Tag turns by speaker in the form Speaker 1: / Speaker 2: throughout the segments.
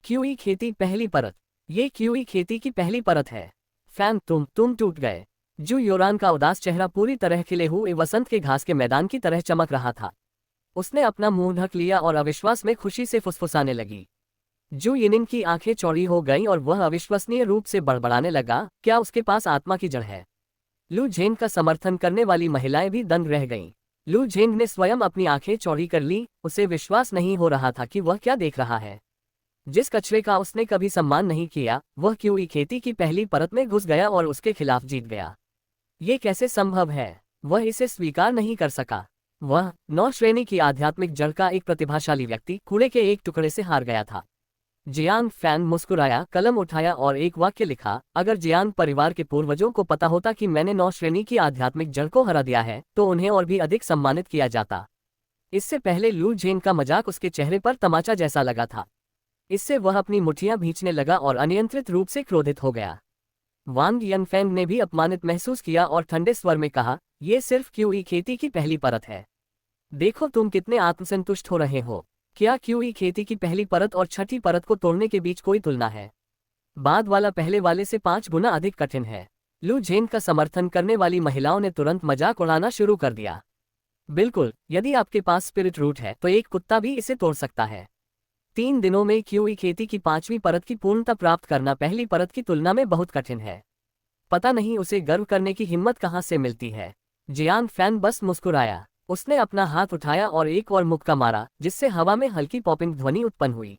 Speaker 1: QE खेती पहली परत। ये क्यूई खेती की पहली परत है। फैन तुम टूट गए। जू योरान का उदास चेहरा पूरी तरह खिले हुए वसंत के घास के मैदान की तरह चमक रहा था। उसने अपना मुंह ढक लिया और अविश्वास में खुशी से फुसफुसाने लगी। जू यिनिंग की आंखें चौड़ी हो गईं और वह अविश्वसनीय रूप से बड़बड़ाने लगा, क्या उसके पास आत्मा की जड़ है? लू झेंग का समर्थन करने वाली महिलाएं भी दंग रह गईं। लू झेंग ने स्वयं अपनी आंखें चौड़ी कर ली, उसे विश्वास नहीं हो रहा था कि वह क्या देख रहा है। जिस कचरे का उसने कभी सम्मान नहीं किया, वह क्यूई खेती की पहली परत में घुस गया और उसके खिलाफ जीत गया। ये कैसे संभव है? वह इसे स्वीकार नहीं कर सका। वह 9 श्रेणी की आध्यात्मिक जड़ का एक प्रतिभाशाली व्यक्ति कूड़े के एक टुकड़े से हार गया था। जियांग फैन मुस्कुराया, कलम उठाया और एक वाक्य लिखा, अगर जियांग परिवार के पूर्वजों को पता होता कि मैंने 9 श्रेणी की आध्यात्मिक जड़ को हरा दिया है, तो उन्हें और भी अधिक सम्मानित किया जाता। इससे पहले लू झेंग का मजाक उसके चेहरे पर तमाचा जैसा लगा था। इससे वह अपनी मुठ्ठियां भींचने लगा और अनियंत्रित रूप से क्रोधित हो गया। वांग यनफेंग ने भी अपमानित महसूस किया और ठंडे स्वर में कहा, यह सिर्फ क्यूई खेती की पहली परत है। देखो तुम कितने आत्मसंतुष्ट हो रहे हो। क्या क्यूई खेती की पहली परत और छठी परत को तोड़ने के बीच कोई तुलना है? बाद वाला पहले वाले से 5 गुना अधिक कठिन है। लू झेंग का समर्थन करने वाली महिलाओं ने तुरंत मजाक उड़ाना शुरू कर दिया। बिल्कुल, यदि आपके पास स्पिरिट रूट है तो एक कुत्ता भी इसे तोड़ सकता है। 3 दिनों में क्यूई खेती की 5वीं परत की पूर्णता प्राप्त करना पहली परत की तुलना में बहुत कठिन है। पता नहीं उसे गर्व करने की हिम्मत कहाँ से मिलती है। जियांग फैन बस मुस्कुराया। उसने अपना हाथ उठाया और एक और मुक्का मारा, जिससे हवा में हल्की पॉपिंग ध्वनि उत्पन्न हुई।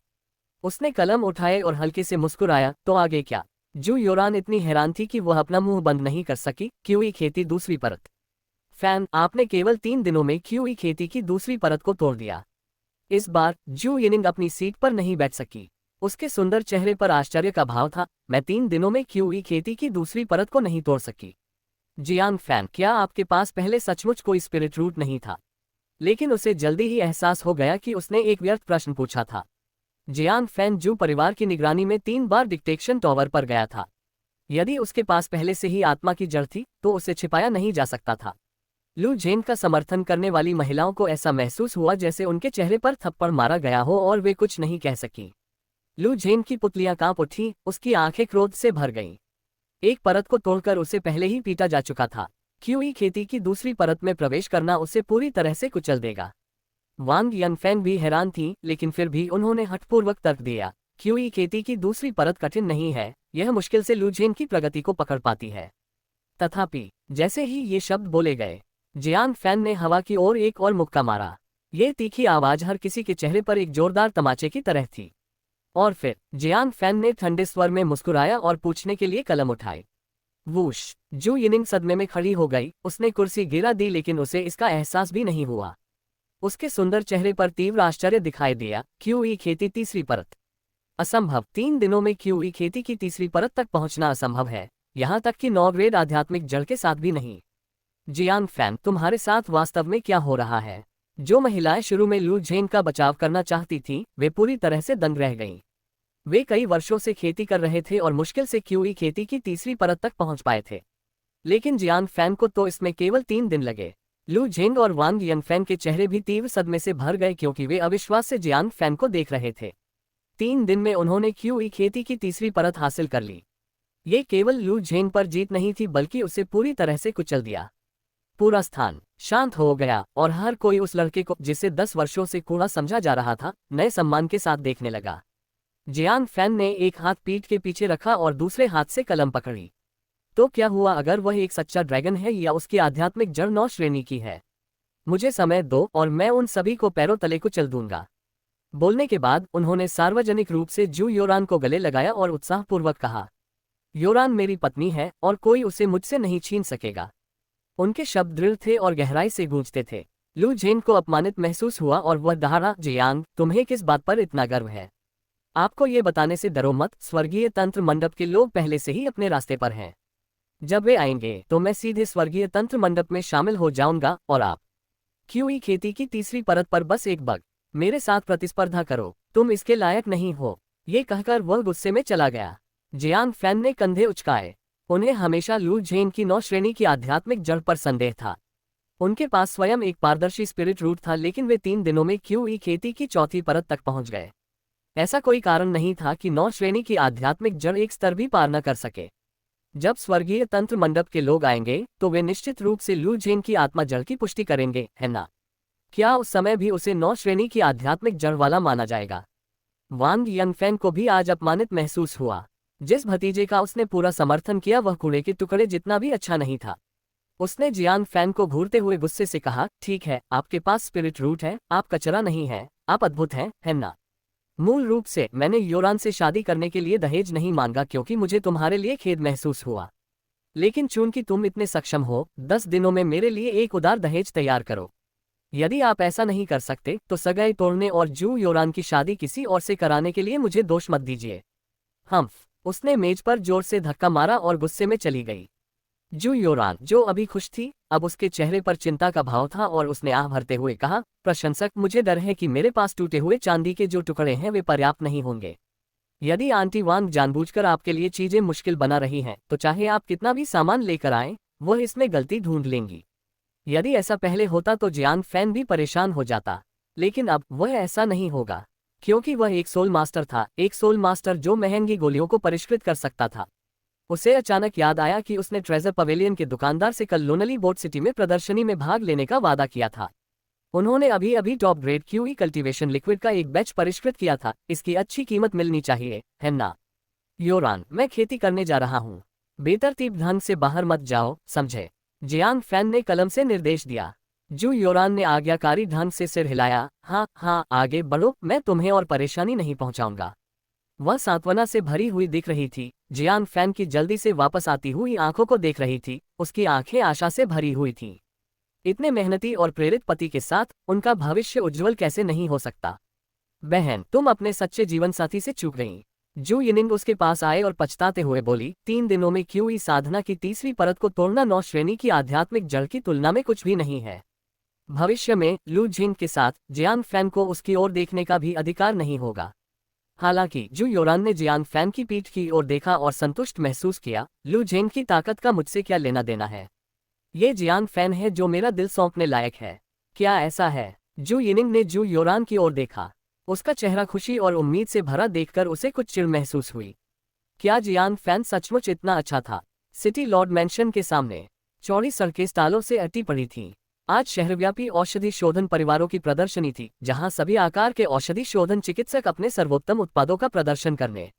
Speaker 1: उसने कलम उठाए और हल्के से मुस्कुराया, तो आगे क्या? जू योरान इतनी हैरान थी कि वह अपना मुंह बंद नहीं कर सकी। क्यूई खेती दूसरी परत। फैन, आपने केवल 3 दिनों में क्यूई खेती की दूसरी परत को तोड़ दिया। इस बार जू यिनिंग अपनी सीट पर नहीं बैठ सकी। उसके सुंदर चेहरे पर आश्चर्य का भाव था। मैं 3 दिनों में क्यूई खेती की दूसरी परत को नहीं तोड़ सकी। जियांग फैन, क्या आपके पास पहले सचमुच कोई स्पिरिट रूट नहीं था? लेकिन उसे जल्दी ही एहसास हो गया कि उसने एक व्यर्थ प्रश्न पूछा था। जियांग फैन जू परिवार की निगरानी में 3 बार डिक्टेशन टॉवर पर गया था। यदि उसके पास पहले से ही आत्मा की जड़ थी, तो उसे छिपाया नहीं जा सकता था। लू झेंग का समर्थन करने वाली महिलाओं को ऐसा महसूस हुआ जैसे उनके चेहरे पर थप्पड़ मारा गया हो और वे कुछ नहीं कह सकी। लू झेंग की पुतलियां कांप उठी, उसकी आंखें क्रोध से भर गईं। एक परत को तोड़कर उसे पहले ही पीटा जा चुका था। क्यूई खेती की दूसरी परत में प्रवेश करना उसे पूरी तरह से कुचल देगा। वांग यनफेंग भी हैरान थी, लेकिन फिर भी उन्होंने हठपूर्वक तर्क दिया, क्यूई खेती की दूसरी परत कठिन नहीं है, यह मुश्किल से लू झेंग की प्रगति को पकड़ पाती है। तथापि जैसे ही ये शब्द बोले गए, जियांग फैन ने हवा की ओर एक और मुक्का मारा। यह तीखी आवाज हर किसी के चेहरे पर एक जोरदार तमाचे की तरह थी। और फिर जियांग फैन ने ठंडे स्वर में मुस्कुराया और पूछने के लिए कलम उठाई। वूश! जू यिनिंग सदमे में खड़ी हो गई। उसने कुर्सी गिरा दी, लेकिन उसे इसका एहसास भी नहीं हुआ। उसके सुंदर चेहरे पर तीव्र आश्चर्य दिखाई दिया। क्यूई खेती तीसरी परत। असंभव! 3 दिनों में क्यूई खेती की तीसरी परत तक पहुंचना असंभव है, यहां तक कि 9 ग्रेड आध्यात्मिक जड़ के साथ भी नहीं। जियांग फैन, तुम्हारे साथ वास्तव में क्या हो रहा है? जो महिलाएं शुरू में लू झेंग का बचाव करना चाहती थीं, वे पूरी तरह से दंग रह गईं। वे कई वर्षों से खेती कर रहे थे और मुश्किल से क्यूई खेती की तीसरी परत तक पहुंच पाए थे। लेकिन जियांग फैन को तो इसमें केवल 3 दिन लगे। लू झेंग और वांग यनफेंग के चेहरे भी तीव्र सदमे से भर गए, क्योंकि वे अविश्वास से जियांग फैन को देख रहे थे। 3 दिन में उन्होंने क्यूई खेती की तीसरी परत हासिल कर ली। ये केवल लू झेंग पर जीत नहीं थी, बल्कि उसे पूरी तरह से कुचल दिया। पूरा स्थान शांत हो गया और हर कोई उस लड़के को, जिसे 10 वर्षों से कूड़ा समझा जा रहा था, नए सम्मान के साथ देखने लगा। जियांग फैन ने एक हाथ पीठ के पीछे रखा और दूसरे हाथ से कलम पकड़ी। तो क्या हुआ अगर वह एक सच्चा ड्रैगन है या उसकी आध्यात्मिक जड़ 9 श्रेणी की है? मुझे समय दो और मैं उन सभी को पैरों तले कुचल दूंगा। बोलने के बाद उन्होंने सार्वजनिक रूप से जू योरान को गले लगाया और उत्साहपूर्वक कहा, योरान मेरी पत्नी है और कोई उसे मुझसे नहीं छीन सकेगा। उनके शब्द दृढ़ थे और गहराई से गूंजते थे। लू झेंग को अपमानित महसूस हुआ और वह दहाड़ा, जियांग, तुम्हें किस बात पर इतना गर्व है? आपको ये बताने से डरो मत, स्वर्गीय तंत्र मंडप के लोग पहले से ही अपने रास्ते पर हैं। जब वे आएंगे तो मैं सीधे स्वर्गीय तंत्र मंडप में शामिल हो जाऊंगा और आप क्यूई खेती की तीसरी परत पर बस एक बग। मेरे साथ प्रतिस्पर्धा करो, तुम इसके लायक नहीं हो। ये कहकर वह गुस्से में चला गया। जियांग फैन ने कंधे उचकाए। उन्हें हमेशा लू झेंग की 9 श्रेणी की आध्यात्मिक जड़ पर संदेह था। उनके पास स्वयं एक पारदर्शी स्पिरिट रूट था, लेकिन वे 3 दिनों में क्यूई खेती की चौथी परत तक पहुंच गए। ऐसा कोई कारण नहीं था कि 9 श्रेणी की आध्यात्मिक जड़ एक स्तर भी पार न कर सके। जब स्वर्गीय तंत्र मंडप के लोग आएंगे तो वे निश्चित रूप से लू झेन की आत्मा जड़ की पुष्टि करेंगे, है ना? क्या उस समय भी उसे 9 श्रेणी की आध्यात्मिक जड़ वाला माना जाएगा? वांग यंगफेन को भी आज अपमानित महसूस हुआ। जिस भतीजे का उसने पूरा समर्थन किया वह कूड़े के टुकड़े जितना भी अच्छा नहीं था। उसने जियान फैन को घूरते हुए गुस्से से कहा, ठीक है, आपके पास स्पिरिट रूट है, आप कचरा नहीं है, आप अद्भुत हैं, है ना? मूल रूप से मैंने योरान से शादी करने के लिए दहेज नहीं मांगा क्योंकि मुझे तुम्हारे लिए खेद महसूस हुआ। लेकिन चूंकि तुम इतने सक्षम हो, 10 दिनों में मेरे लिए एक उदार दहेज तैयार करो। यदि आप ऐसा नहीं कर सकते तो सगाई तोड़ने और जू योरान की शादी किसी और से कराने के लिए मुझे दोष मत दीजिए। हम्फ। उसने मेज पर जोर से धक्का मारा और गुस्से में चली गई। जू योरान, जो अभी खुश थी, अब उसके चेहरे पर चिंता का भाव था और उसने आह भरते हुए कहा, प्रशंसक, मुझे डर है कि मेरे पास टूटे हुए चांदी के जो टुकड़े हैं वे पर्याप्त नहीं होंगे। यदि आंटी वांग जानबूझकर आपके लिए चीजें मुश्किल बना रही हैं, तो चाहे आप कितना भी सामान लेकर आएं, वह इसमें गलती ढूंढ लेंगी। यदि ऐसा पहले होता तो जियान फैन भी परेशान हो जाता, लेकिन अब वह ऐसा नहीं होगा, क्योंकि वह एक सोल मास्टर था, एक सोल मास्टर जो महंगी गोलियों को परिष्कृत कर सकता था। उसे अचानक याद आया कि उसने ट्रेजर पवेलियन के दुकानदार से कल लोनली बोट सिटी में प्रदर्शनी में भाग लेने का वादा किया था। उन्होंने अभी अभी top grade QE cultivation liquid का एक बैच परिष्कृत किया था, इसकी अच्छी कीमत मिलनी चाहिए, है ना? योरान, मैं खेती करने जा रहा हूँ, बेतरतीब ढंग से बाहर मत जाओ, समझे? जियांग फैन ने कलम से निर्देश दिया। जू योरान ने आज्ञाकारी ढंग से सिर हिलाया। हाँ हाँ, आगे बढ़ो, मैं तुम्हें और परेशानी नहीं पहुंचाऊंगा। वह सांत्वना से भरी हुई दिख रही थी। जियांग फैन की जल्दी से वापस आती हुई आंखों को देख रही थी, उसकी आंखें आशा से भरी हुई थीं। इतने मेहनती और प्रेरित पति के साथ उनका भविष्य उज्जवल कैसे नहीं हो सकता? बहन, तुम अपने सच्चे जीवन साथी से चूक गईं। जू यिनिंग उसके पास आए और पछताते हुए बोली, 3 दिनों में क्यूई साधना की तीसरी परत को तोड़ना 9 श्रेणी की आध्यात्मिक जड़ की तुलना में कुछ भी नहीं है। भविष्य में लू झिंग के साथ जियान फैन को उसकी ओर देखने का भी अधिकार नहीं होगा। हालांकि जू योरान ने जियान फैन की पीठ की ओर देखा और संतुष्ट महसूस किया। लू झिंग की ताकत का मुझसे क्या लेना देना है? ये जियान फैन है जो मेरा दिल सौंपने लायक है। क्या ऐसा है? जू यिनिंग ने जू योरान की ओर देखा। उसका चेहरा खुशी और उम्मीद से भरा देखकर उसे कुछ चिढ़ महसूस हुई। क्या जियान फैन सचमुच इतना अच्छा था? सिटी लॉर्ड मैंशन के सामने चौड़ी सड़कें स्टालों से अटी पड़ी थीं। आज शहरव्यापी औषधि शोधन परिवारों की प्रदर्शनी थी, जहां सभी आकार के औषधि शोधन चिकित्सक अपने सर्वोत्तम उत्पादों का प्रदर्शन करने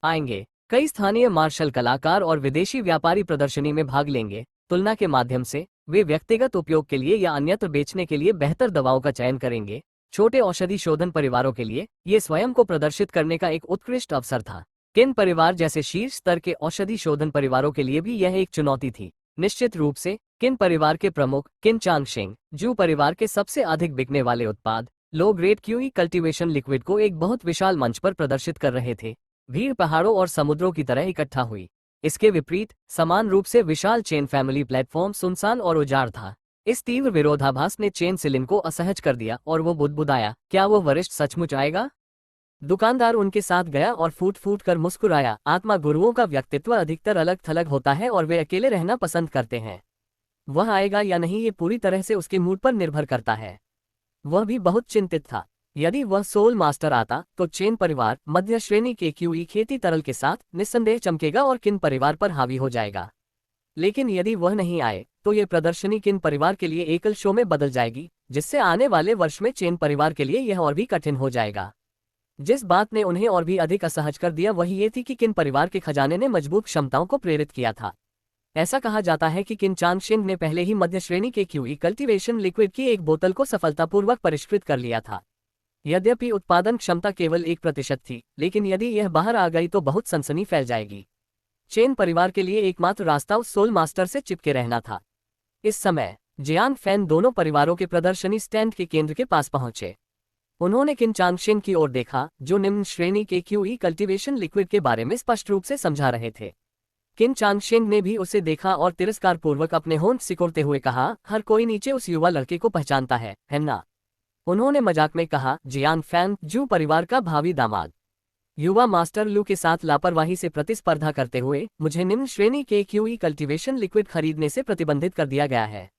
Speaker 1: आएंगे। कई स्थानीय मार्शल कलाकार और विदेशी व्यापारी प्रदर्शनी में भाग लेंगे। तुलना के माध्यम से वे व्यक्तिगत उपयोग के लिए या अन्यत्र बेचने के लिए बेहतर दवाओं का चयन करेंगे। छोटे औषधि शोधन परिवारों के लिए ये स्वयं को प्रदर्शित करने का एक उत्कृष्ट अवसर था। किन परिवार जैसे शीर्ष स्तर के औषधि शोधन परिवारों के लिए भी यह एक चुनौती थी। निश्चित रूप से किन परिवार के प्रमुख किन चांगशेंग जू परिवार के सबसे अधिक बिकने वाले उत्पाद low grade QE cultivation liquid को एक बहुत विशाल मंच पर प्रदर्शित कर रहे थे। भीड़ पहाड़ों और समुद्रों की तरह इकट्ठा हुई। इसके विपरीत समान रूप से विशाल चेन फैमिली प्लेटफॉर्म सुनसान और उजाड़ था। इस तीव्र विरोधाभास ने चेन सिलिन को असहज कर दिया और वो बुदबुदाया, क्या वो वरिष्ठ सचमुच आएगा? दुकानदार उनके साथ गया और फूट फूट कर मुस्कुराया। आत्मा गुरुओं का व्यक्तित्व अधिकतर अलग थलग होता है और वे अकेले रहना पसंद करते हैं। वह आएगा या नहीं ये पूरी तरह से उसके मूड पर निर्भर करता है। वह भी बहुत चिंतित था। यदि वह सोल मास्टर आता तो चेन परिवार मध्य श्रेणी के क्यूई खेती तरल के साथ निस्संदेह चमकेगा और किन परिवार पर हावी हो जाएगा। लेकिन यदि वह नहीं आए तो ये प्रदर्शनी किन परिवार के लिए एकल शो में बदल जाएगी, जिससे आने वाले वर्ष में चेन परिवार के लिए यह और भी कठिन हो जाएगा। जिस बात ने उन्हें और भी अधिक असहज कर दिया वही ये थी कि किन परिवार के खजाने ने मजबूत क्षमताओं को प्रेरित किया था। ऐसा कहा जाता है कि किन चांगशेंग ने पहले ही मध्य श्रेणी के क्यूई कल्टीवेशन लिक्विड की एक बोतल को सफलतापूर्वक परिष्कृत कर लिया था। यद्यपि उत्पादन क्षमता केवल 1% थी, लेकिन यदि यह बाहर आ गई तो बहुत सनसनी फैल जाएगी। चेन परिवार के लिए एकमात्र रास्ता उस सोल मास्टर से चिपके रहना था। इस समय जियांग फैन दोनों परिवारों के प्रदर्शनी स्टैंड के केंद्र के पास पहुंचे। उन्होंने किन चांगशेंग की ओर देखा, जो निम्न श्रेणी के क्यूई कल्टीवेशन लिक्विड के बारे में स्पष्ट रूप से समझा रहे थे। किन चांगशेंग ने भी उसे देखा और तिरस्कारपूर्वक अपने होंठ सिकोड़ते हुए कहा, हर कोई नीचे उस युवा लड़के को पहचानता है ना? उन्होंने मजाक में कहा, जियांग फैन जू परिवार का भावी दामाद। युवा मास्टर लू के साथ लापरवाही से प्रतिस्पर्धा करते हुए मुझे निम्न श्रेणी के क्यूई कल्टीवेशन लिक्विड खरीदने से प्रतिबंधित कर दिया गया है।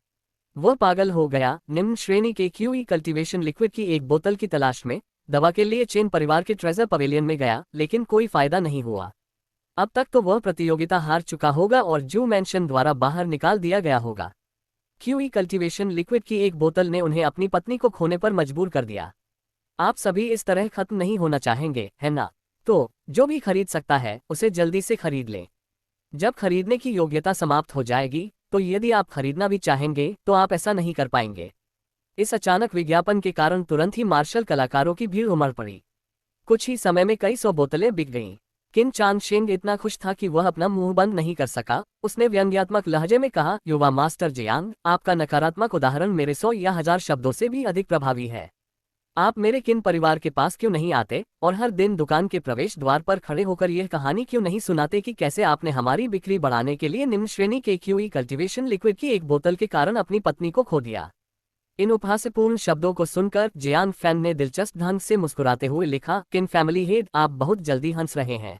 Speaker 1: वह पागल हो गया। निम्न श्रेणी के क्यूई कल्टीवेशन लिक्विड की एक बोतल की तलाश में दवा के लिए चेन परिवार के ट्रेजर पवेलियन में गया, लेकिन कोई फायदा नहीं हुआ। अब तक तो वह प्रतियोगिता हार चुका होगा और जू मैंशन द्वारा बाहर निकाल दिया गया होगा। क्यूई कल्टीवेशन लिक्विड की एक बोतल ने उन्हें अपनी पत्नी को खोने पर मजबूर कर दिया। आप सभी इस तरह खत्म नहीं होना चाहेंगे, है ना? तो जो भी खरीद सकता है उसे जल्दी से खरीद लें। जब खरीदने की योग्यता समाप्त हो जाएगी, तो यदि आप खरीदना भी चाहेंगे तो आप ऐसा नहीं कर पाएंगे। इस अचानक विज्ञापन के कारण तुरंत ही मार्शल कलाकारों की भीड़ उमड़ पड़ी। कुछ ही समय में कई 100 बोतलें बिक गईं। किन चांगशेंग इतना खुश था कि वह अपना मुंह बंद नहीं कर सका। उसने व्यंग्यात्मक लहजे में कहा, युवा मास्टर जियांग, आपका नकारात्मक उदाहरण मेरे 100 या 1000 शब्दों से भी अधिक प्रभावी है। आप मेरे किन परिवार के पास क्यों नहीं आते और हर दिन दुकान के प्रवेश द्वार पर खड़े होकर यह कहानी क्यों नहीं सुनाते कि कैसे आपने हमारी बिक्री बढ़ाने के लिए निम्न श्रेणी के क्यूई कल्टीवेशन लिक्विड की एक बोतल के कारण अपनी पत्नी को खो दिया। इन उपहासपूर्ण शब्दों को सुनकर जियान फैन ने दिलचस्प ढंग से मुस्कुराते हुए लिखा, किन फैमिली हेड, आप बहुत जल्दी हंस रहे हैं।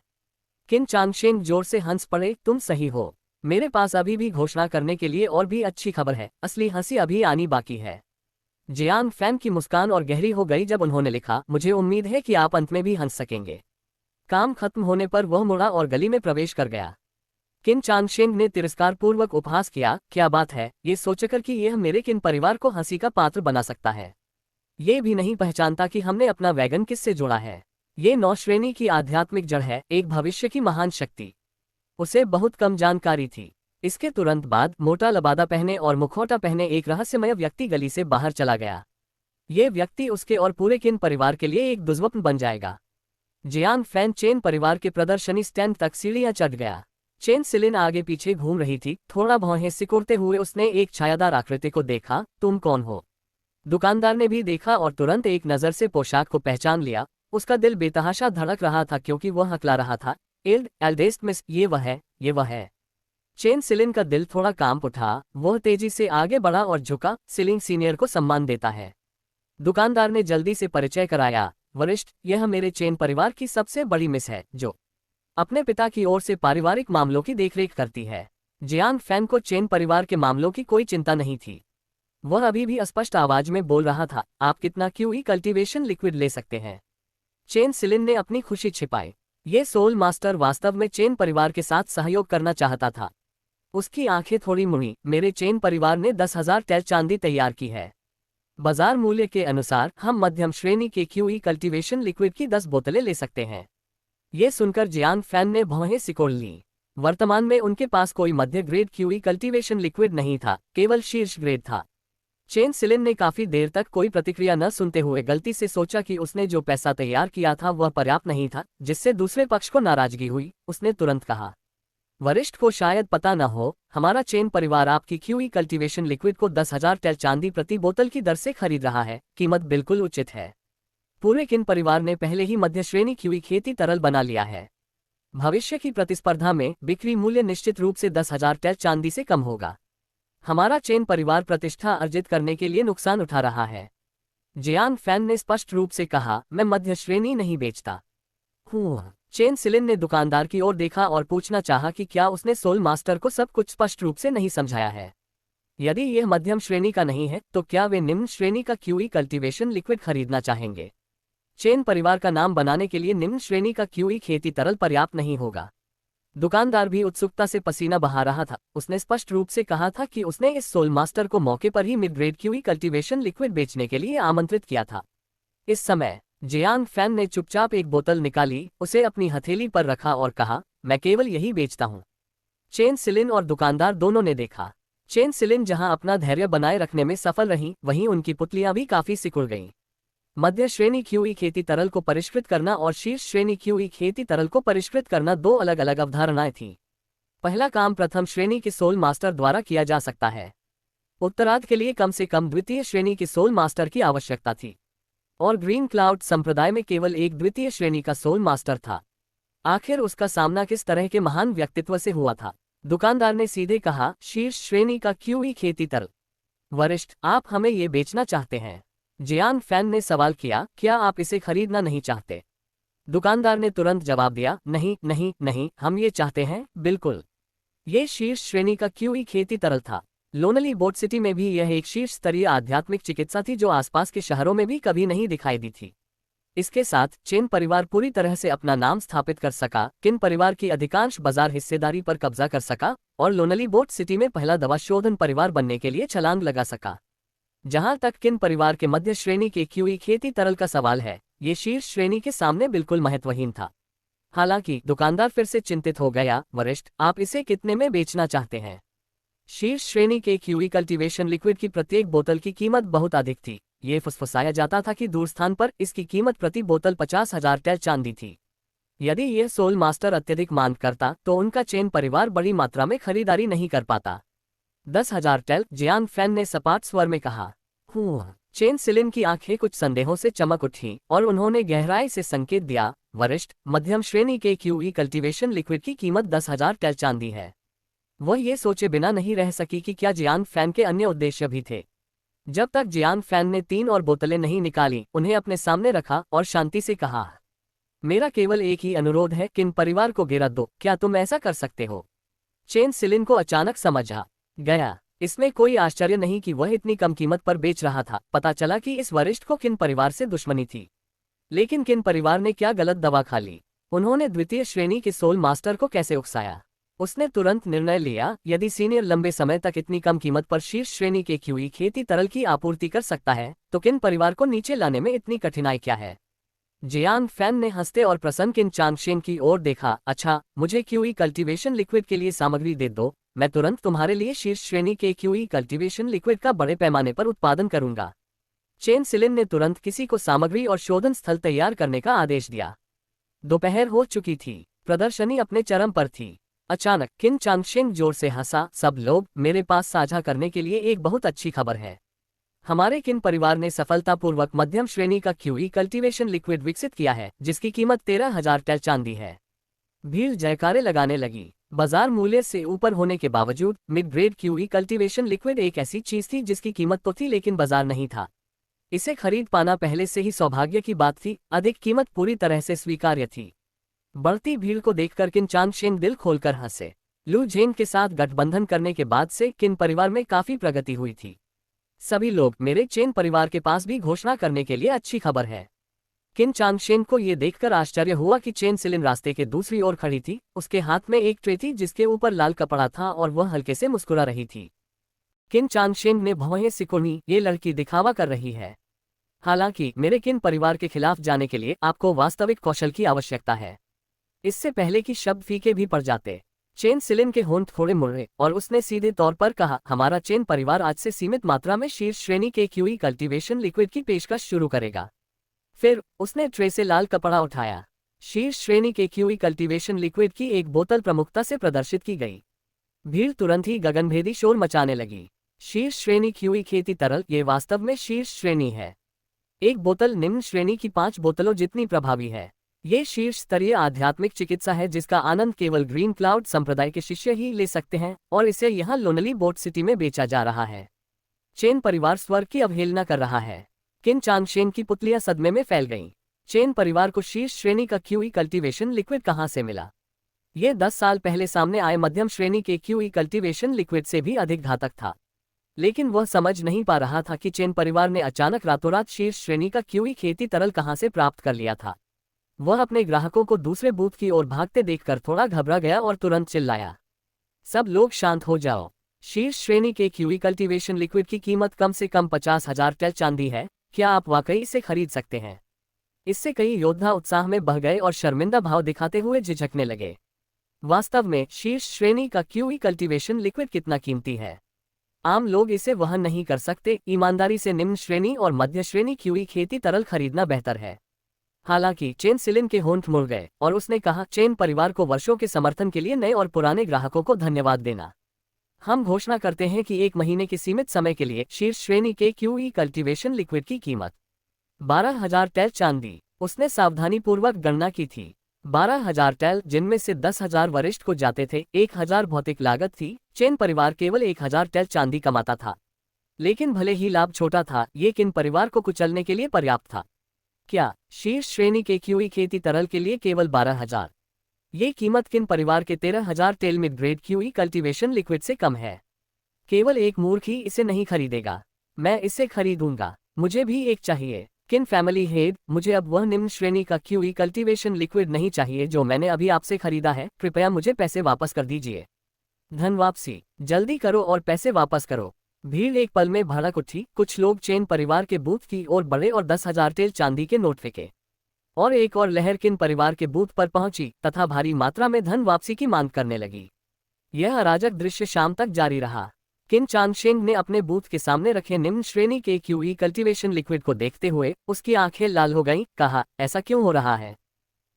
Speaker 1: किन चांगशेंग जोर से हंस पड़े, तुम सही हो। मेरे पास अभी भी घोषणा करने के लिए और भी अच्छी खबर है, असली हंसी अभी आनी बाकी है। जियान फैन की मुस्कान और गहरी हो गई जब उन्होंने लिखा, मुझे उम्मीद है कि आप अंत में भी हंस सकेंगे। काम खत्म होने पर वह मुड़ा और गली में प्रवेश कर गया। किन चांगशेंग ने तिरस्कारपूर्वक उपहास किया, क्या बात है, ये सोचकर कि यह मेरे किन परिवार को हंसी का पात्र बना सकता है। ये भी नहीं पहचानता कि हमने अपना वैगन किससे जोड़ा है। ये 9 श्रेणी की आध्यात्मिक जड़ है, एक भविष्य की महान शक्ति। उसे बहुत कम जानकारी थी। इसके तुरंत बाद मोटा लबादा पहने और मुखौटा पहने एक रहस्यमय व्यक्ति गली से बाहर चला गया। ये व्यक्ति उसके और पूरे किन परिवार के लिए एक दुर्स्वप्न बन जाएगा। जियान फैन चेन परिवार के प्रदर्शनी स्टैंड तक सीढ़ियां चढ़ गया। चेन सिलिन आगे पीछे घूम रही थी। थोड़ा भौहें सिकुड़ते हुए उसने एक छायादार आकृति को देखा। तुम कौन हो? दुकानदार ने भी देखा और तुरंत एक नज़र से पोशाक को पहचान लिया। उसका दिल बेतहाशा धड़क रहा था क्योंकि वह हकला रहा था, एल्डेस्ट मिस, ये वह है, ये वह है। चेन सिलिन का दिल थोड़ा कांप उठा। वह तेजी से आगे बढ़ा और झुका। सिलिंग सीनियर को सम्मान देता है। दुकानदार ने जल्दी से परिचय कराया, वरिष्ठ, यह मेरे चेन परिवार की सबसे बड़ी मिस है, जो अपने पिता की ओर से पारिवारिक मामलों की देखरेख करती है। जियान फैन को चेन परिवार के मामलों की कोई चिंता नहीं थी। वह अभी भी अस्पष्ट आवाज में बोल रहा था, आप कितना क्यूई कल्टीवेशन लिक्विड ले सकते हैं? चेन सिलिन ने अपनी खुशी छिपाई। ये सोल मास्टर वास्तव में चेन परिवार के साथ सहयोग करना चाहता था। उसकी आंखें थोड़ी मुड़ी। मेरे चेन परिवार ने 10,000 टैल चांदी तैयार की है। बाजार मूल्य के अनुसार हम मध्यम श्रेणी के क्यूई कल्टीवेशन लिक्विड की 10 बोतलें ले सकते हैं। ये सुनकर जियान फैन ने भौहें सिकोड़ लीं। वर्तमान में उनके पास कोई मध्य ग्रेड क्यूई कल्टीवेशन लिक्विड नहीं था, केवल शीर्ष ग्रेड था। चेन सिलिन ने काफी देर तक कोई प्रतिक्रिया न सुनते हुए गलती से सोचा कि उसने जो पैसा तैयार किया था वह पर्याप्त नहीं था, जिससे दूसरे पक्ष को नाराजगी हुई। उसने तुरंत कहा, वरिष्ठ को शायद पता न हो, हमारा चेन परिवार आपकी क्यूई कल्टीवेशन लिक्विड को 10,000 टैल चांदी प्रति बोतल की दर से खरीद रहा है। कीमत बिल्कुल उचित है। पूरे किन परिवार ने पहले ही मध्य श्रेणी क्यूई खेती तरल बना लिया है। भविष्य की प्रतिस्पर्धा में बिक्री मूल्य निश्चित रूप से 10,000 टैल चांदी से कम होगा। हमारा चेन परिवार प्रतिष्ठा अर्जित करने के लिए नुकसान उठा रहा है। जियान फैन ने स्पष्ट रूप से कहा, मैं मध्य श्रेणी नहीं बेचता हूँ। चेन सिलिन ने दुकानदार की ओर देखा और पूछना चाहा कि क्या उसने सोल मास्टर को सब कुछ स्पष्ट रूप से नहीं समझाया है। यदि यह मध्यम श्रेणी का नहीं है तो क्या वे निम्न श्रेणी का क्यूई कल्टीवेशन लिक्विड खरीदना चाहेंगे? चेन परिवार का नाम बनाने के लिए निम्न श्रेणी का क्यूई खेती तरल पर्याप्त नहीं होगा। दुकानदार भी उत्सुकता से पसीना बहा रहा था। उसने स्पष्ट रूप से कहा था कि उसने इस सोल मास्टर को मौके पर ही mid grade QE cultivation liquid बेचने के लिए आमंत्रित किया था। इस समय जियान फैन ने चुपचाप एक बोतल निकाली, उसे अपनी हथेली पर रखा और कहा, मैं केवल यही बेचता हूँ। चेन सिलिन और दुकानदार दोनों ने देखा। चेन सिलिन जहां अपना धैर्य बनाए रखने में सफल रहीं, वहीं उनकी पुतलियां भी काफी सिकुड़ गईं। मध्य श्रेणी क्यूई खेती तरल को परिष्कृत करना और शीर्ष श्रेणी क्यूई खेती तरल को परिष्कृत करना दो अलग अलग अवधारणाएं थीं। पहला काम प्रथम श्रेणी के सोल मास्टर द्वारा किया जा सकता है। उत्तरार्ध के लिए कम से कम द्वितीय श्रेणी के सोल मास्टर की आवश्यकता थी, और ग्रीन क्लाउड संप्रदाय में केवल एक द्वितीय श्रेणी का सोल मास्टर था। आखिर उसका सामना किस तरह के महान व्यक्तित्व से हुआ था? दुकानदार ने सीधे कहा, शीर्ष श्रेणी का क्यूई खेती तरल। वरिष्ठ, आप हमें ये बेचना चाहते हैं? जियान फैन ने सवाल किया, क्या आप इसे खरीदना नहीं चाहते? दुकानदार ने तुरंत जवाब दिया, नहीं नहीं नहीं, हम ये चाहते हैं, बिल्कुल। ये शीर्ष श्रेणी का क्यूई खेती तरल था। लोनली बोट सिटी में भी यह एक शीर्ष स्तरीय आध्यात्मिक चिकित्सा थी जो आसपास के शहरों में भी कभी नहीं दिखाई दी थी। इसके साथ चेन परिवार पूरी तरह से अपना नाम स्थापित कर सका, किन परिवार की अधिकांश बाजार हिस्सेदारी पर कब्जा कर सका और लोनली बोट सिटी में पहला दवा शोधन परिवार बनने के लिए छलांग लगा सका। जहां तक किन परिवार के मध्य श्रेणी के क्यूई खेती तरल का सवाल है, ये शीर्ष श्रेणी के सामने बिल्कुल महत्वहीन था। हालांकि दुकानदार फिर से चिंतित हो गया, वरिष्ठ, आप इसे कितने में बेचना चाहते हैं? शीर्ष श्रेणी के क्यूई कल्टीवेशन लिक्विड की प्रत्येक बोतल की कीमत बहुत अधिक थी। ये फुसफुसाया जाता था कि दूर स्थान पर इसकी कीमत प्रति बोतल 50,000 टैल चांदी थी। यदि यह सोल मास्टर अत्यधिक मांग करता तो उनका चेन परिवार बड़ी मात्रा में खरीदारी नहीं कर पाता। 10,000 टैल, जियान फैन ने सपाट स्वर में कहा। चेन सिलिन की आंखें कुछ संदेहों से चमक उठी और उन्होंने गहराई से संकेत दिया, वरिष्ठ, मध्यम श्रेणी के क्यूई कल्टीवेशन लिक्विड की कीमत 10,000 टैल चांदी है। वह ये सोचे बिना नहीं रह सकी कि क्या जियान फैन के अन्य उद्देश्य भी थे। जब तक जियान फैन ने 3 और बोतलें नहीं निकाली, उन्हें अपने सामने रखा और शांति से कहा, मेरा केवल एक ही अनुरोध है, किन परिवार को गिरा दो, क्या तुम ऐसा कर सकते हो? चेन सिलिन को अचानक समझ आ गया। इसमें कोई आश्चर्य नहीं कि वह इतनी कम कीमत पर बेच रहा था। पता चला कि इस वरिष्ठ को किन परिवार से दुश्मनी थी। लेकिन किन परिवार ने क्या गलत दवा खा ली? उन्होंने द्वितीय श्रेणी के सोल मास्टर को कैसे उकसाया? उसने तुरंत निर्णय लिया, यदि सीनियर लंबे समय तक इतनी कम कीमत पर शीर्ष श्रेणी के क्यूई खेती तरल की आपूर्ति कर सकता है, तो किन परिवार को नीचे लाने में इतनी कठिनाई क्या है? जियान फैन ने हंसते और प्रसन्न किन चांगशेन की ओर देखा। अच्छा, मुझे क्यूई कल्टीवेशन लिक्विड के लिए सामग्री दे दो, मैं तुरंत तुम्हारे लिए शीर्ष श्रेणी के क्यूई कल्टीवेशन लिक्विड का बड़े पैमाने पर उत्पादन करूंगा। चेन सिलिन ने तुरंत किसी को सामग्री और शोधन स्थल तैयार करने का आदेश दिया। दोपहर हो चुकी थी, प्रदर्शनी अपने चरम पर थी। अचानक किन चांगशेन जोर से हंसा, सब लोग, मेरे पास साझा करने के लिए एक बहुत अच्छी खबर है। हमारे किन परिवार ने सफलतापूर्वक मध्यम श्रेणी का क्यूई कल्टीवेशन लिक्विड विकसित किया है, जिसकी कीमत 13,000 टैल चांदी है। भीड़ जयकारे लगाने लगी। बाजार मूल्य से ऊपर होने के बावजूद mid grade QE cultivation liquid एक ऐसी चीज थी जिसकी कीमत तो थी लेकिन बाजार नहीं था। इसे खरीद पाना पहले से ही सौभाग्य की बात थी। अधिक कीमत पूरी तरह से स्वीकार्य थी। बढ़ती भीड़ को देखकर किन चांगशेन दिल खोलकर हंसे। लू झेन के साथ गठबंधन करने के बाद से किन परिवार में काफी प्रगति हुई थी। सभी लोग, मेरे चेन परिवार के पास भी घोषणा करने के लिए अच्छी खबर है। किन चांगशेन को यह देखकर आश्चर्य हुआ कि चेन सिलिन रास्ते के दूसरी ओर खड़ी थी। उसके हाथ में एक ट्रे थी जिसके ऊपर लाल कपड़ा था और वह हल्के से मुस्कुरा रही थी। किन चांगशेन ने भौहें सिकुड़ी, ये लड़की दिखावा कर रही है। हालांकि मेरे किन परिवार के खिलाफ जाने के लिए आपको वास्तविक कौशल की आवश्यकता है। इससे पहले कि शब्द फीके भी पड़ जाते, चेन सिलिन के होंठ थोड़े मुड़े और उसने सीधे तौर पर कहा, हमारा चेन परिवार आज से सीमित मात्रा में शीर्ष श्रेणी के क्यूई कल्टीवेशन लिक्विड की पेशकश शुरू करेगा। फिर उसने ट्रे से लाल कपड़ा उठाया। शीर्ष श्रेणी के क्यूई कल्टीवेशन लिक्विड की एक बोतल प्रमुखता से प्रदर्शित की गई। भीड़ तुरंत ही गगनभेदी शोर मचाने लगी। शीर्ष श्रेणी क्यूई खेती तरल, ये वास्तव में शीर्ष श्रेणी है। एक बोतल निम्न श्रेणी की 5 बोतलों जितनी प्रभावी है। ये शीर्ष स्तरीय आध्यात्मिक चिकित्सा है जिसका आनंद केवल ग्रीन क्लाउड संप्रदाय के शिष्य ही ले सकते हैं और इसे यहाँ लोनली बोट सिटी में बेचा जा रहा है। चेन परिवार स्वर की अवहेलना कर रहा है। किन चांगशेन की पुतलियां सदमे में फैल गईं। चेन परिवार को शीर्ष श्रेणी का क्यूई कल्टीवेशन लिक्विड कहां से मिला? यह 10 साल पहले सामने आए मध्यम श्रेणी के क्यूई कल्टीवेशन लिक्विड से भी अधिक घातक था। लेकिन वह समझ नहीं पा रहा था कि चेन परिवार ने अचानक रातों रात शीर्ष श्रेणी का क्यूई खेती तरल कहां से प्राप्त कर लिया था। वह अपने ग्राहकों को दूसरे बूथ की ओर भागते देखकर थोड़ा घबरा गया और तुरंत चिल्लाया, सब लोग शांत हो जाओ। शीर्ष श्रेणी के क्यूई कल्टीवेशन लिक्विड की कीमत कम से कम 50,000 टैल चांदी है। क्या आप वाकई इसे खरीद सकते हैं? इससे कई योद्धा उत्साह में बह गए और शर्मिंदा भाव दिखाते हुए झिझकने लगे। वास्तव में शीर्ष श्रेणी का क्यूई कल्टीवेशन लिक्विड कितना कीमती है? आम लोग इसे वहन नहीं कर सकते। ईमानदारी से निम्न श्रेणी और मध्य श्रेणी क्यूई खेती तरल खरीदना बेहतर है। हालांकि चेन सिलिन के होंठ मुड़ गए और उसने कहा, चेन परिवार को वर्षों के समर्थन के लिए नए और पुराने ग्राहकों को धन्यवाद देना। हम घोषणा करते हैं कि 1 महीने के सीमित समय के लिए शीर्ष श्रेणी के क्यूई कल्टीवेशन लिक्विड की कीमत 12,000 टैल चांदी। उसने सावधानीपूर्वक गणना की थी। 12,000 टैल, जिनमें से 10,000 वरिष्ठ को जाते थे। 1,000 भौतिक लागत थी। चेन परिवार केवल 1,000 टैल चांदी कमाता था। लेकिन भले ही लाभ छोटा था, ये किन परिवार को कुचलने के लिए पर्याप्त था। क्या शीर्ष श्रेणी के क्यूई खेती तरल के लिए केवल 12,000? ये कीमत किन परिवार के 13,000 tael mid grade QE cultivation liquid से कम है। केवल एक मूर्ख ही इसे नहीं खरीदेगा। मैं इसे खरीदूंगा, मुझे भी एक चाहिए। किन फैमिली हेड, मुझे अब वह निम्न श्रेणी का क्यूई कल्टीवेशन लिक्विड नहीं चाहिए जो मैंने अभी आपसे खरीदा है, कृपया मुझे पैसे वापस कर दीजिए। धन वापसी, जल्दी करो और पैसे वापस करो। भीड़ एक पल में भड़क उठी। कुछ लोग चेन परिवार के बूथ की ओर बढ़े और 10,000 टेल चांदी के नोट फेंके, और एक और लहर किन परिवार के बूथ पर पहुंची तथा भारी मात्रा में धन वापसी की मांग करने लगी। यह अराजक दृश्य शाम तक जारी रहा। किन चांगशेंग ने अपने बूथ के सामने रखे निम्न श्रेणी के क्यूई कल्टीवेशन लिक्विड को देखते हुए उसकी आंखें लाल हो गईं, कहा, ऐसा क्यों हो रहा है?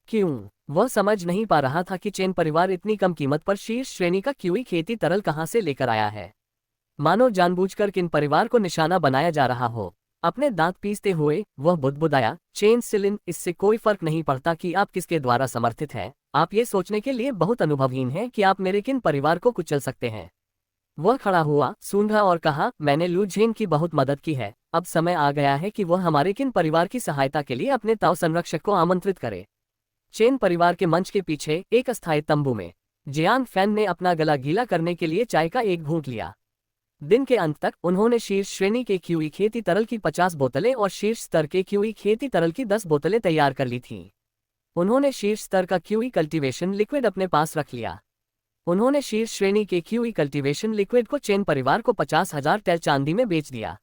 Speaker 1: क्यों? वह समझ नहीं पा रहा था कि चेन परिवार इतनी कम कीमत पर शीर्ष श्रेणी का क्यूई खेती तरल कहां से लेकर आया है। मानो जानबूझकर किन परिवार को निशाना बनाया जा रहा हो। अपने दांत पीसते हुए वह बुदबुदाया, चेन सिलिन, इससे कोई फर्क नहीं पड़ता कि आप किसके द्वारा समर्थित हैं। आप ये सोचने के लिए बहुत अनुभवहीन हैं कि आप मेरे किन परिवार को कुचल सकते हैं। वह खड़ा हुआ, सूंघा और कहा, मैंने लू झेन की बहुत मदद की है। अब समय आ गया है कि वह हमारे किन परिवार की सहायता के लिए अपने ताऊ संरक्षक को आमंत्रित करे। चेन परिवार के मंच के पीछे एक अस्थायी तंबू में जियान फैन ने अपना गला गीला करने के लिए चाय का एक घूंट लिया। दिन के अंत तक उन्होंने शीर्ष श्रेणी के क्यूई खेती तरल की 50 बोतलें और शीर्ष स्तर के क्यूई खेती तरल की 10 बोतलें तैयार कर ली थीं। उन्होंने शीर्ष स्तर का क्यूई कल्टीवेशन लिक्विड अपने पास रख लिया। उन्होंने शीर्ष श्रेणी के क्यूई कल्टीवेशन लिक्विड को चेन परिवार को 50,000 टेल चांदी में बेच दिया।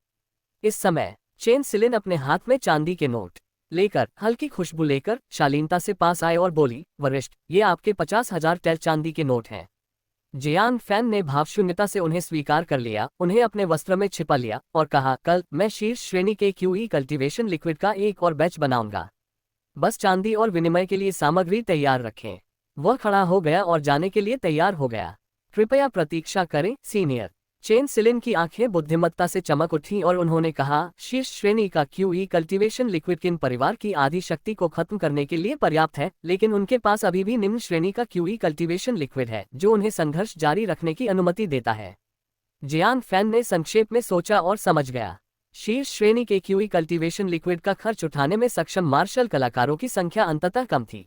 Speaker 1: इस समय चेन सिलिन अपने हाथ में चांदी के नोट लेकर, हल्की खुशबू लेकर शालीनता से पास आए और बोली, वरिष्ठ, ये आपके 50,000 टेल चांदी के नोट हैं। जियान फैन ने भावशून्यता से उन्हें स्वीकार कर लिया, उन्हें अपने वस्त्र में छिपा लिया और कहा, कल मैं शीर्ष श्रेणी के क्यूई कल्टीवेशन लिक्विड का एक और बैच बनाऊंगा। बस चांदी और विनिमय के लिए सामग्री तैयार रखें। वह खड़ा हो गया और जाने के लिए तैयार हो गया। कृपया प्रतीक्षा करें, सीनियर। चेन सिलिन की आंखें बुद्धिमत्ता से चमक उठीं और उन्होंने कहा, शीर्ष श्रेणी का क्यूई कल्टीवेशन लिक्विड किन परिवार की आधी शक्ति को खत्म करने के लिए पर्याप्त है, लेकिन उनके पास अभी भी निम्न श्रेणी का क्यूई कल्टीवेशन लिक्विड है जो उन्हें संघर्ष जारी रखने की अनुमति देता है। जियान फैन ने संक्षेप में सोचा और समझ गया। शीर्ष श्रेणी के क्यूई कल्टीवेशन लिक्विड का खर्च उठाने में सक्षम मार्शल कलाकारों की संख्या अंततः कम थी।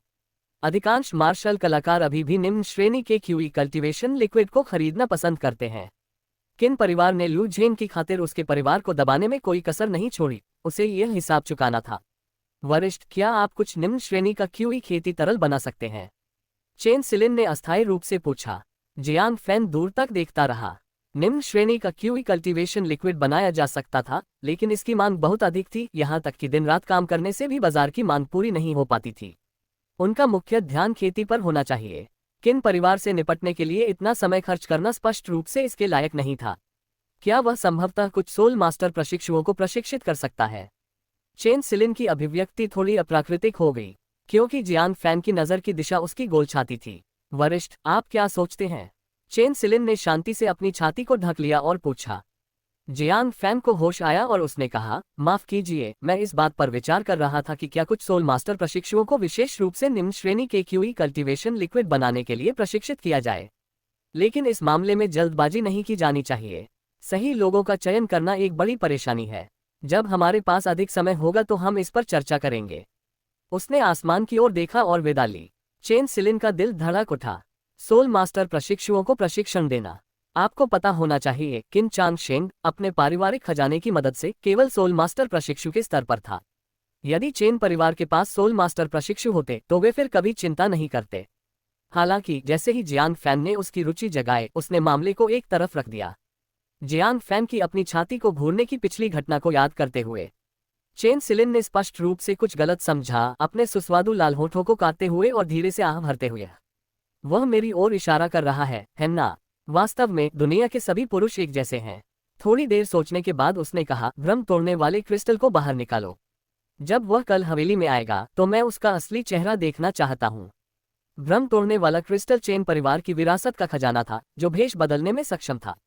Speaker 1: अधिकांश मार्शल कलाकार अभी भी निम्न श्रेणी के क्यूई कल्टीवेशन लिक्विड को खरीदना पसंद करते हैं। किन परिवार ने लू झेन की खातिर उसके परिवार को दबाने में कोई कसर नहीं छोड़ी। उसे यह हिसाब चुकाना था। वरिष्ठ, क्या आप कुछ निम्न श्रेणी का क्यूई खेती तरल बना सकते हैं? चेन सिलिन ने अस्थायी रूप से पूछा। जियान फैन दूर तक देखता रहा। निम्न श्रेणी का क्यूई कल्टीवेशन लिक्विड बनाया जा सकता था, लेकिन इसकी मांग बहुत अधिक थी, यहाँ तक कि दिन रात काम करने से भी बाजार की मांग पूरी नहीं हो पाती थी। उनका मुख्य ध्यान खेती पर होना चाहिए। किन परिवार से निपटने के लिए इतना समय खर्च करना स्पष्ट रूप से इसके लायक नहीं था। क्या वह संभवतः कुछ सोल मास्टर प्रशिक्षुओं को प्रशिक्षित कर सकता है? चेन सिलिन की अभिव्यक्ति थोड़ी अप्राकृतिक हो गई, क्योंकि जियान फैन की नज़र की दिशा उसकी गोल छाती थी। वरिष्ठ, आप क्या सोचते हैं? चेन सिलिन ने शांति से अपनी छाती को ढक लिया और पूछा। जियान फैन को होश आया और उसने कहा, माफ कीजिए, मैं इस बात पर विचार कर रहा था कि क्या कुछ सोल मास्टर प्रशिक्षुओं को विशेष रूप से निम्न श्रेणी के क्यूई कल्टीवेशन लिक्विड बनाने के लिए प्रशिक्षित किया जाए। लेकिन इस मामले में जल्दबाजी नहीं की जानी चाहिए। सही लोगों का चयन करना एक बड़ी परेशानी है। जब हमारे पास अधिक समय होगा तो हम इस पर चर्चा करेंगे। उसने आसमान की ओर देखा और विदा ली। चेन सिलिन का दिल धड़क उठा। सोल मास्टर प्रशिक्षुओं को प्रशिक्षण देना। आपको पता होना चाहिए, किन चांगशेंग अपने पारिवारिक खजाने की मदद से केवल सोल मास्टर प्रशिक्षु के स्तर पर था। यदि चेन परिवार के पास सोल मास्टर प्रशिक्षु होते तो वे फिर कभी चिंता नहीं करते। हालांकि जैसे ही जियान फैन ने उसकी रुचि जगाए, उसने मामले को एक तरफ रख दिया। जियान फैन की अपनी छाती को घूरने की पिछली घटना को याद करते हुए चेन सिलिन ने स्पष्ट रूप से कुछ गलत समझा, अपने सुस्वादु लाल होठों को काटते हुए और धीरे से आह भरते हुए। वह मेरी ओर इशारा कर रहा है ना? वास्तव में दुनिया के सभी पुरुष एक जैसे हैं। थोड़ी देर सोचने के बाद उसने कहा, भ्रम तोड़ने वाले क्रिस्टल को बाहर निकालो। जब वह कल हवेली में आएगा तो मैं उसका असली चेहरा देखना चाहता हूँ। भ्रम तोड़ने वाला क्रिस्टल चेन परिवार की विरासत का खजाना था जो भेष बदलने में सक्षम था।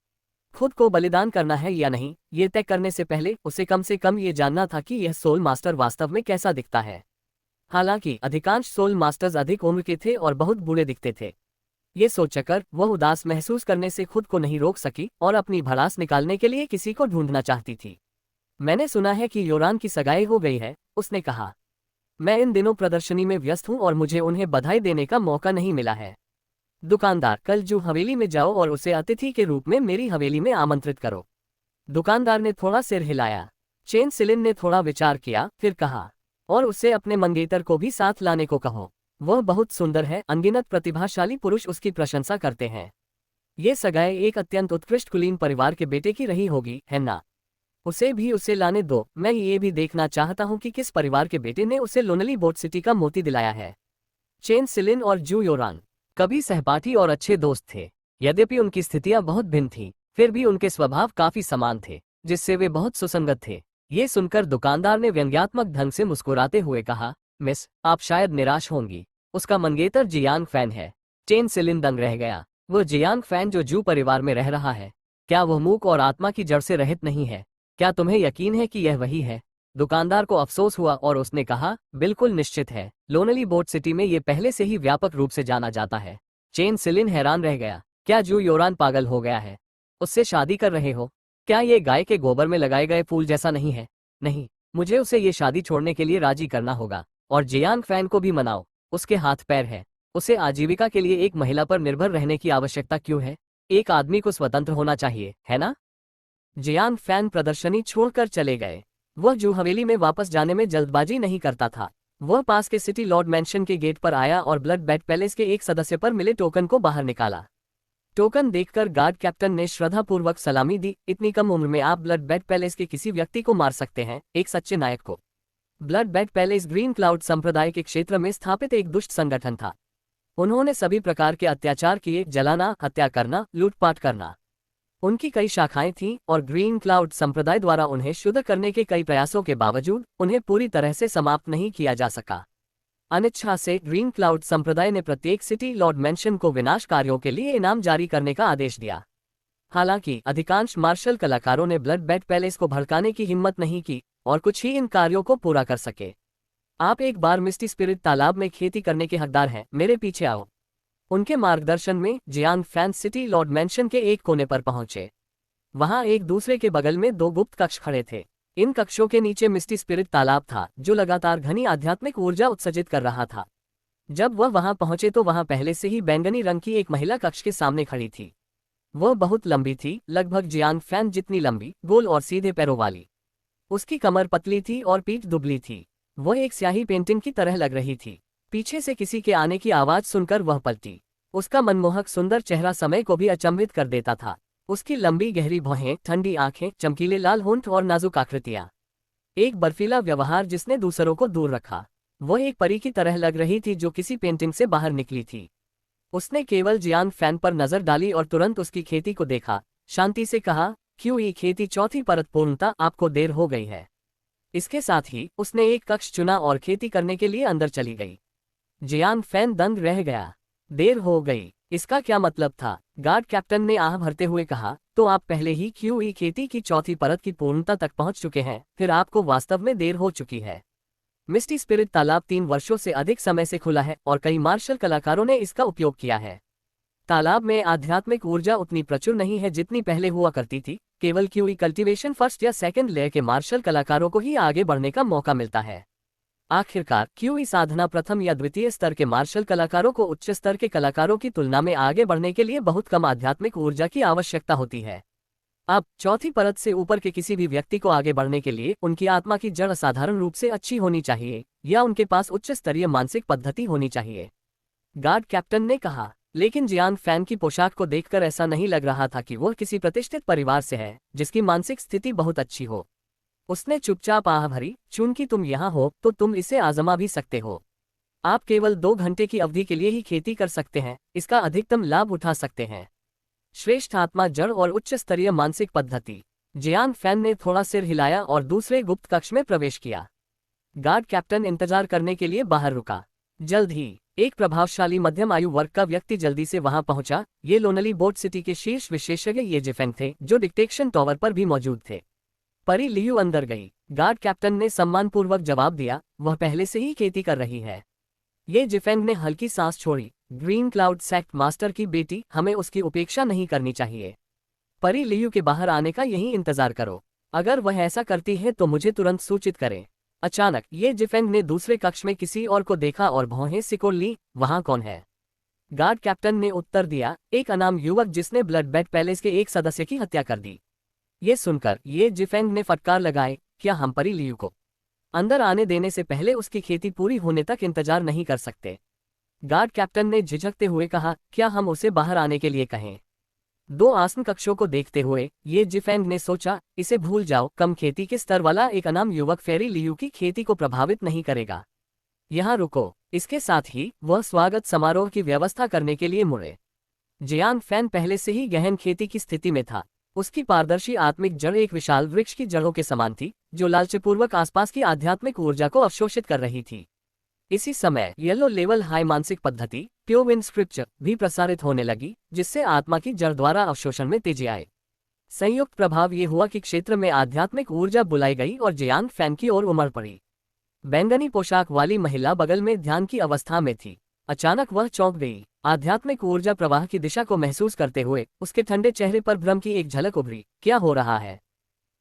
Speaker 1: खुद को बलिदान करना है या नहीं, ये तय करने से पहले उसे कम से कम ये जानना था कि यह सोल मास्टर वास्तव में कैसा दिखता है। हालांकि अधिकांश सोल मास्टर्स अधिक उम्र के थे और बहुत बूढ़े दिखते थे। ये सोचकर वह उदास महसूस करने से खुद को नहीं रोक सकी और अपनी भड़ास निकालने के लिए किसी को ढूंढना चाहती थी। मैंने सुना है कि योरान की सगाई हो गई है, उसने कहा। मैं इन दिनों प्रदर्शनी में व्यस्त हूँ और मुझे उन्हें बधाई देने का मौका नहीं मिला है। दुकानदार, कल जू हवेली में जाओ और उसे अतिथि के रूप में मेरी हवेली में आमंत्रित करो। दुकानदार ने थोड़ा सिर हिलाया। चेन सिलिन ने थोड़ा विचार किया, फिर कहा, और उसे अपने मंगेतर को भी साथ लाने को कहो। वह बहुत सुंदर है, अनगिनत प्रतिभाशाली पुरुष उसकी प्रशंसा करते हैं। ये सगाई एक अत्यंत उत्कृष्ट कुलीन परिवार के बेटे की रही होगी, है ना? उसे लाने दो। मैं ये भी देखना चाहता हूँ कि किस परिवार के बेटे ने उसे लोनली बोट सिटी का मोती दिलाया है। चेन सिलिन और जू योरान कभी सहपाठी और अच्छे दोस्त थे। यद्यपि उनकी स्थितियां बहुत भिन्न थीं, फिर भी उनके स्वभाव काफी समान थे, जिससे वे बहुत सुसंगत थे। ये सुनकर दुकानदार ने व्यंग्यात्मक ढंग से मुस्कुराते हुए कहा, मिस, आप शायद निराश होंगी। उसका मंगेतर जियांग फैन है। चेन सिलिन दंग रह गया। वो जियांग फैन जो जू परिवार में रह रहा है, क्या वह मूक और आत्मा की जड़ से रहित नहीं है? क्या तुम्हें यकीन है कि यह वही है? दुकानदार को अफसोस हुआ और उसने कहा, बिल्कुल निश्चित है। लोनली बोट सिटी में ये पहले से ही व्यापक रूप से जाना जाता है। चेन सिलिन हैरान रह गया। क्या जू योरान पागल हो गया है? उससे शादी कर रहे हो? क्या ये गाय के गोबर में लगाए गए फूल जैसा नहीं है? नहीं, मुझे उसे ये शादी छोड़ने के लिए राजी करना होगा। और जियांग फैन को भी मनाओ। उसके हाथ पैर है। उसे आजीविका के लिए एक महिला पर निर्भर रहने की आवश्यकता क्यों है? एक आदमी को स्वतंत्र होना चाहिए, है ना? जियांग फैन प्रदर्शनी छोड़कर चले गए। वह जू हवेली में वापस जाने में जल्दबाजी नहीं करता था। वह पास के सिटी लॉर्ड मैंशन के गेट पर आया और ब्लड बेड पैलेस के एक सदस्य पर मिले टोकन को बाहर निकाला। टोकन देखकर गार्ड कैप्टन ने श्रद्धापूर्वक सलामी दी। इतनी कम उम्र में आप ब्लड बेड पैलेस के किसी व्यक्ति को मार सकते हैं, एक सच्चे नायक को। Blood bed palace green cloud संप्रदाय के क्षेत्र में स्थापित एक दुष्ट संगठन था। उन्होंने सभी प्रकार के अत्याचार किए, जलाना, हत्या करना, लूटपाट करना। उनकी कई शाखाएं थीं और ग्रीन क्लाउड संप्रदाय द्वारा उन्हें शुद्ध करने के कई प्रयासों के बावजूद उन्हें पूरी तरह से समाप्त नहीं किया जा सका। अनिच्छा से ग्रीन क्लाउड संप्रदाय ने प्रत्येक सिटी लॉर्ड मैंशन को विनाश कार्यों के लिए इनाम जारी करने का आदेश दिया। हालांकि अधिकांश मार्शल कलाकारों ने ब्लड बेड पैलेस को भड़काने की हिम्मत नहीं की और कुछ ही इन कार्यों को पूरा कर सके। आप एक बार मिस्टी स्पिरिट तालाब में खेती करने के हकदार हैं, मेरे पीछे आओ। उनके मार्गदर्शन में Jiang fan city Lord mention के एक कोने पर पहुंचे। वहां एक दूसरे के बगल में दो गुप्त कक्ष खड़े थे। इन कक्षों के नीचे मिस्टी स्पिरिट तालाब था, जो लगातार घनी आध्यात्मिक ऊर्जा उत्सर्जित कर रहा था। जब वह वहां पहुंचे तो वहां पहले से ही बैंगनी रंग की एक महिला कक्ष के सामने खड़ी थी। वह बहुत लंबी थी, लगभग जियांग फैन जितनी लंबी, गोल और सीधे पैरों वाली। उसकी कमर पतली थी और पीठ दुबली थी। वह एक स्याही पेंटिंग की तरह लग रही थी। पीछे से किसी के आने की आवाज सुनकर वह पलटी। उसका मनमोहक सुंदर चेहरा समय को भी अचंभित कर देता था। उसकी लंबी गहरी भौहें, ठंडी आंखें, चमकीले लाल होंठ और नाजुक आकृतियां। एक बर्फीला व्यवहार जिसने दूसरों को दूर रखा। वह एक परी की तरह लग रही थी जो किसी पेंटिंग से बाहर निकली थी। उसने केवल जियांग फैन पर नजर डाली और तुरंत उसकी खेती को देखा। शांति से कहा, क्यों ये खेती चौथी परत पूर्णता, आपको देर हो गई है। इसके साथ ही उसने एक कक्ष चुना और खेती करने के लिए अंदर चली गई। जियांग फैन दंग रह गया। देर हो गई, इसका क्या मतलब था? गार्ड कैप्टन ने आह भरते हुए कहा, तो आप पहले ही क्यूई खेती की चौथी परत की पूर्णता तक पहुंच चुके हैं, फिर आपको वास्तव में देर हो चुकी है। मिस्टी स्पिरिट तालाब 3 वर्षों से अधिक समय से खुला है और कई मार्शल कलाकारों ने इसका उपयोग किया है। तालाब में आध्यात्मिक ऊर्जा उतनी प्रचुर नहीं है जितनी पहले हुआ करती थी। केवल क्यूई कल्टीवेशन फर्स्ट या सेकंड लेयर के मार्शल कलाकारों को ही आगे बढ़ने का मौका मिलता है। आखिरकार क्यूई साधना प्रथम या द्वितीय स्तर के मार्शल कलाकारों को उच्च स्तर के कलाकारों की तुलना में आगे बढ़ने के लिए बहुत कम आध्यात्मिक ऊर्जा की आवश्यकता होती है। अब चौथी परत से ऊपर के किसी भी व्यक्ति को आगे बढ़ने के लिए उनकी आत्मा की जड़ असाधारण रूप से अच्छी होनी चाहिए या उनके पास उच्च स्तरीय मानसिक पद्धति होनी चाहिए, गार्ड कैप्टन ने कहा। लेकिन जियांग फैन की पोशाक को देखकर ऐसा नहीं लग रहा था कि वो किसी प्रतिष्ठित परिवार से है जिसकी मानसिक स्थिति बहुत अच्छी हो। उसने चुपचाप आह भरी, चूंकि तुम यहाँ हो तो तुम इसे आजमा भी सकते हो। आप केवल 2 घंटे की अवधि के लिए ही खेती कर सकते हैं, इसका अधिकतम लाभ उठा सकते हैं। श्रेष्ठ आत्मा जड़ और उच्च स्तरीय मानसिक पद्धति। जियांग फैन ने थोड़ा सिर हिलाया और दूसरे गुप्त कक्ष में प्रवेश किया। गार्ड कैप्टन इंतजार करने के लिए बाहर रुका। जल्द ही एक प्रभावशाली मध्यम आयु वर्ग का व्यक्ति जल्दी से वहां पहुंचा। ये लोनली बोट सिटी के शीर्ष विशेषज्ञ ये जिफेंग थे जो डिक्टेशन टॉवर पर भी मौजूद थे। परी लियू अंदर गई। गार्ड कैप्टन ने सम्मानपूर्वक जवाब दिया, वह पहले से ही खेती कर रही है। ये जिफेंग ने हल्की सांस छोड़ी। ग्रीन क्लाउड सेक्ट मास्टर की बेटी, हमें उसकी उपेक्षा नहीं करनी चाहिए। परी लियू के बाहर आने का यही इंतजार करो। अगर वह ऐसा करती है तो मुझे तुरंत सूचित करें। अचानक ये जिफेंग ने दूसरे कक्ष में किसी और को देखा और भौहें सिकोड़ ली। वहां कौन है? गार्ड कैप्टन ने उत्तर दिया, एक अनाम युवक जिसने ब्लड बेड पैलेस के एक सदस्य की हत्या कर दी। ये सुनकर ये जिफेंग ने फटकार लगाए, क्या हम परी लियू को अंदर आने देने से पहले उसकी खेती पूरी होने तक इंतजार नहीं कर सकते? गार्ड कैप्टन ने झिझकते हुए कहा, क्या हम उसे बाहर आने के लिए कहें? दो आसन कक्षों को देखते हुए ये जिफेंग ने सोचा, इसे भूल जाओ, कम खेती के स्तर वाला एक अनाम युवक फेरी लियू की खेती को प्रभावित नहीं करेगा। यहाँ रुको। इसके साथ ही वह स्वागत समारोह की व्यवस्था करने के लिए मुड़े। जियांग फैन पहले से ही गहन खेती की स्थिति में था। उसकी पारदर्शी आत्मिक जड़ एक विशाल वृक्ष की जड़ों के समान थी, जो लालचपूर्वक आसपास की आध्यात्मिक ऊर्जा को अवशोषित कर रही थी। इसी समय येलो लेवल हाई मानसिक पद्धति प्योर विंड स्क्रिप्चर भी प्रसारित होने लगी, जिससे आत्मा की जड़ द्वारा अवशोषण में तेजी आए। संयुक्त प्रभाव ये हुआ कि क्षेत्र में आध्यात्मिक ऊर्जा बुलाई गई और जियांग फैन की ओर उमड़ पड़ी। बैंगनी पोशाक वाली महिला बगल में ध्यान की अवस्था में थी। अचानक वह चौंक गई। आध्यात्मिक ऊर्जा प्रवाह की दिशा को महसूस करते हुए उसके ठंडे चेहरे पर भ्रम की एक झलक उभरी। क्या हो रहा है?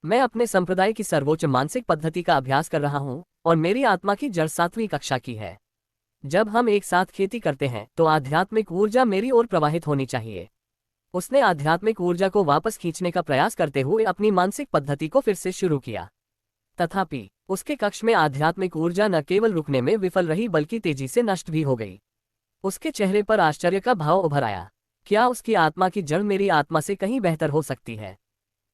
Speaker 1: मैं अपने संप्रदाय की सर्वोच्च मानसिक पद्धति का अभ्यास कर रहा हूँ और मेरी आत्मा की जड़ 7वीं कक्षा की है। जब हम एक साथ खेती करते हैं तो आध्यात्मिक ऊर्जा मेरी ओर प्रवाहित होनी चाहिए। उसने आध्यात्मिक ऊर्जा को वापस खींचने का प्रयास करते हुए अपनी मानसिक पद्धति को फिर से शुरू किया। तथापि उसके कक्ष में आध्यात्मिक ऊर्जा न केवल रुकने में विफल रही बल्कि तेजी से नष्ट भी हो गई। उसके चेहरे पर आश्चर्य का भाव उभर आया। क्या उसकी आत्मा की जड़ मेरी आत्मा से कहीं बेहतर हो सकती है?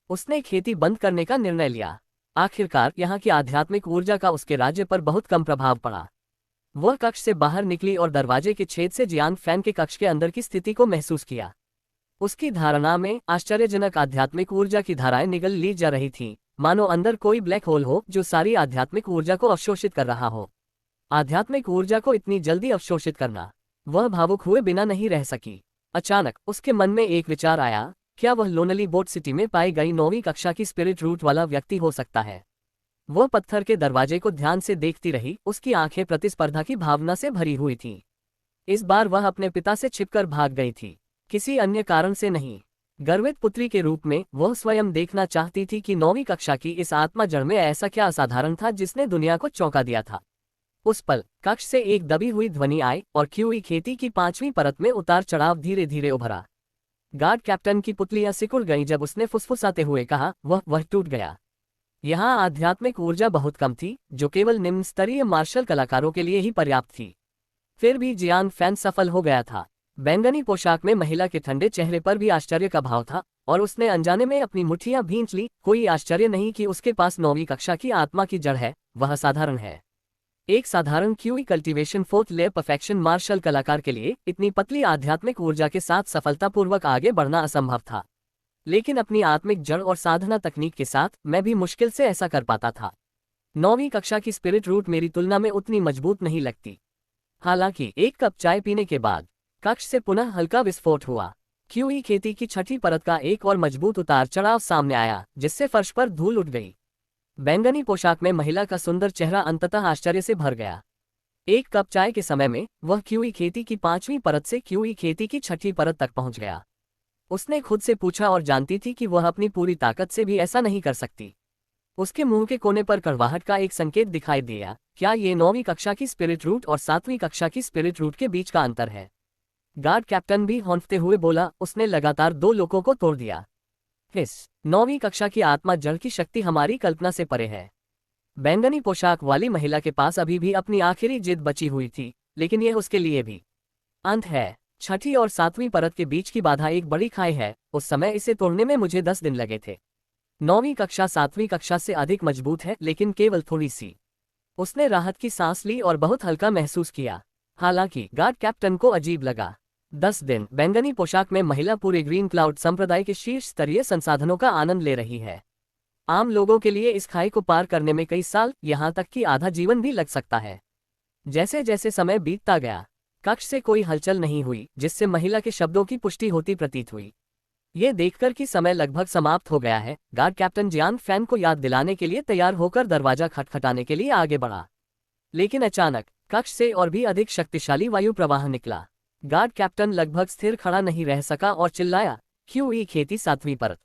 Speaker 1: उसने खेती बंद करने का निर्णय लिया। आखिरकार यहाँ की आध्यात्मिक ऊर्जा का उसके राज्य पर बहुत कम प्रभाव पड़ा। वह कक्ष से बाहर निकली और दरवाजे के छेद से जियांग फैन के कक्ष के अंदर की स्थिति को महसूस किया। उसकी धारणा में आश्चर्यजनक आध्यात्मिक ऊर्जा की धाराएं निगल ली जा रही थीं, मानो अंदर कोई ब्लैक होल हो जो सारी आध्यात्मिक ऊर्जा को अवशोषित कर रहा हो। आध्यात्मिक ऊर्जा को इतनी जल्दी अवशोषित करना, वह भावुक हुए बिना नहीं रह सकी। अचानक उसके मन में एक विचार आया, क्या वह लोनली बोट सिटी में पाई गई 9वीं कक्षा की स्पिरिट रूट वाला व्यक्ति हो सकता है? वह पत्थर के दरवाजे को ध्यान से देखती रही। उसकी आंखें प्रतिस्पर्धा की भावना से भरी हुई थीं। इस बार वह अपने पिता से छिपकर भाग गई थी, किसी अन्य कारण से नहीं। गर्वित पुत्री के रूप में वह स्वयं देखना चाहती थी कि 9वीं कक्षा की इस आत्मा जड़ में ऐसा क्या असाधारण था जिसने दुनिया को चौंका दिया था। उस पल कक्ष से एक दबी हुई ध्वनि आई और क्यूई खेती की 5वीं परत में उतार चढ़ाव धीरे धीरे उभरा। गार्ड कैप्टन की पुतलियां सिकुड़ गईं जब उसने फुसफुसाते हुए कहा, वह टूट गया। यहाँ आध्यात्मिक ऊर्जा बहुत कम थी, जो केवल निम्न स्तरीय मार्शल कलाकारों के लिए ही पर्याप्त थी। फिर भी जियांग फैन सफल हो गया था। बैंगनी पोशाक में महिला के ठंडे चेहरे पर भी आश्चर्य का भाव था और उसने अनजाने में अपनी मुट्ठियां भींच ली। कोई आश्चर्य नहीं कि उसके पास 9वीं कक्षा की आत्मा की जड़ है। वह साधारण है। एक साधारण qi cultivation 4th layer perfection martial कलाकार के लिए इतनी पतली आध्यात्मिक ऊर्जा के साथ सफलतापूर्वक आगे बढ़ना असंभव था। लेकिन अपनी आत्मिक जड़ और साधना तकनीक के साथ मैं भी मुश्किल से ऐसा कर पाता था। 9वीं कक्षा की स्पिरिट रूट मेरी तुलना में उतनी मजबूत नहीं लगती। हालांकि एक कप चाय पीने के बाद कक्ष से पुनः हल्का विस्फोट हुआ। क्यूई खेती की 6ठी परत का एक और मजबूत उतार चढ़ाव सामने आया, जिससे फर्श पर धूल उठ गई। बैंगनी पोशाक में महिला का सुंदर चेहरा अंततः आश्चर्य से भर गया। एक कप चाय के समय में वह क्यूई खेती की 5वीं परत से क्यूई खेती की 6ठी परत तक पहुंच गया। उसने खुद से पूछा और जानती थी कि वह अपनी पूरी ताकत से भी ऐसा नहीं कर सकती। उसके मुंह के कोने पर कड़वाहट का एक संकेत दिखाई दिया। क्या ये 9वीं कक्षा की स्पिरिट रूट और 7वीं कक्षा की स्पिरिट रूट के बीच का अंतर है? गार्ड कैप्टन भी हौंफते हुए बोला, उसने लगातार 2 लोगों को तोड़ दिया। इस 9वीं कक्षा की आत्मा जड़ की शक्ति हमारी कल्पना से परे है। बैंगनी पोशाक वाली महिला के पास अभी भी अपनी आखिरी जिद बची हुई थी, लेकिन यह उसके लिए भी अंत है। 6ठी और 7वीं परत के बीच की बाधा एक बड़ी खाई है। उस समय इसे तोड़ने में मुझे 10 दिन लगे थे। 9वीं कक्षा 7वीं कक्षा से अधिक मजबूत है, लेकिन केवल थोड़ी सी। उसने राहत की सांस ली और बहुत हल्का महसूस किया। हालांकि गार्ड कैप्टन को अजीब लगा। 10 दिन। बैंगनी पोशाक में महिला पूरे ग्रीन क्लाउड संप्रदाय के शीर्ष स्तरीय संसाधनों का आनंद ले रही है। आम लोगों के लिए इस खाई को पार करने में कई साल, यहाँ तक कि आधा जीवन भी लग सकता है। जैसे जैसे समय बीतता गया, कक्ष से कोई हलचल नहीं हुई, जिससे महिला के शब्दों की पुष्टि होती प्रतीत हुई। ये देखकर कि समय लगभग समाप्त हो गया है, गार्ड कैप्टन जियांग फैन को याद दिलाने के लिए तैयार होकर दरवाजा खटखटाने के लिए आगे बढ़ा। लेकिन अचानक कक्ष से और भी अधिक शक्तिशाली वायु प्रवाह निकला। गार्ड कैप्टन लगभग स्थिर खड़ा नहीं रह सका और चिल्लाया, क्यूई खेती 7वीं परत।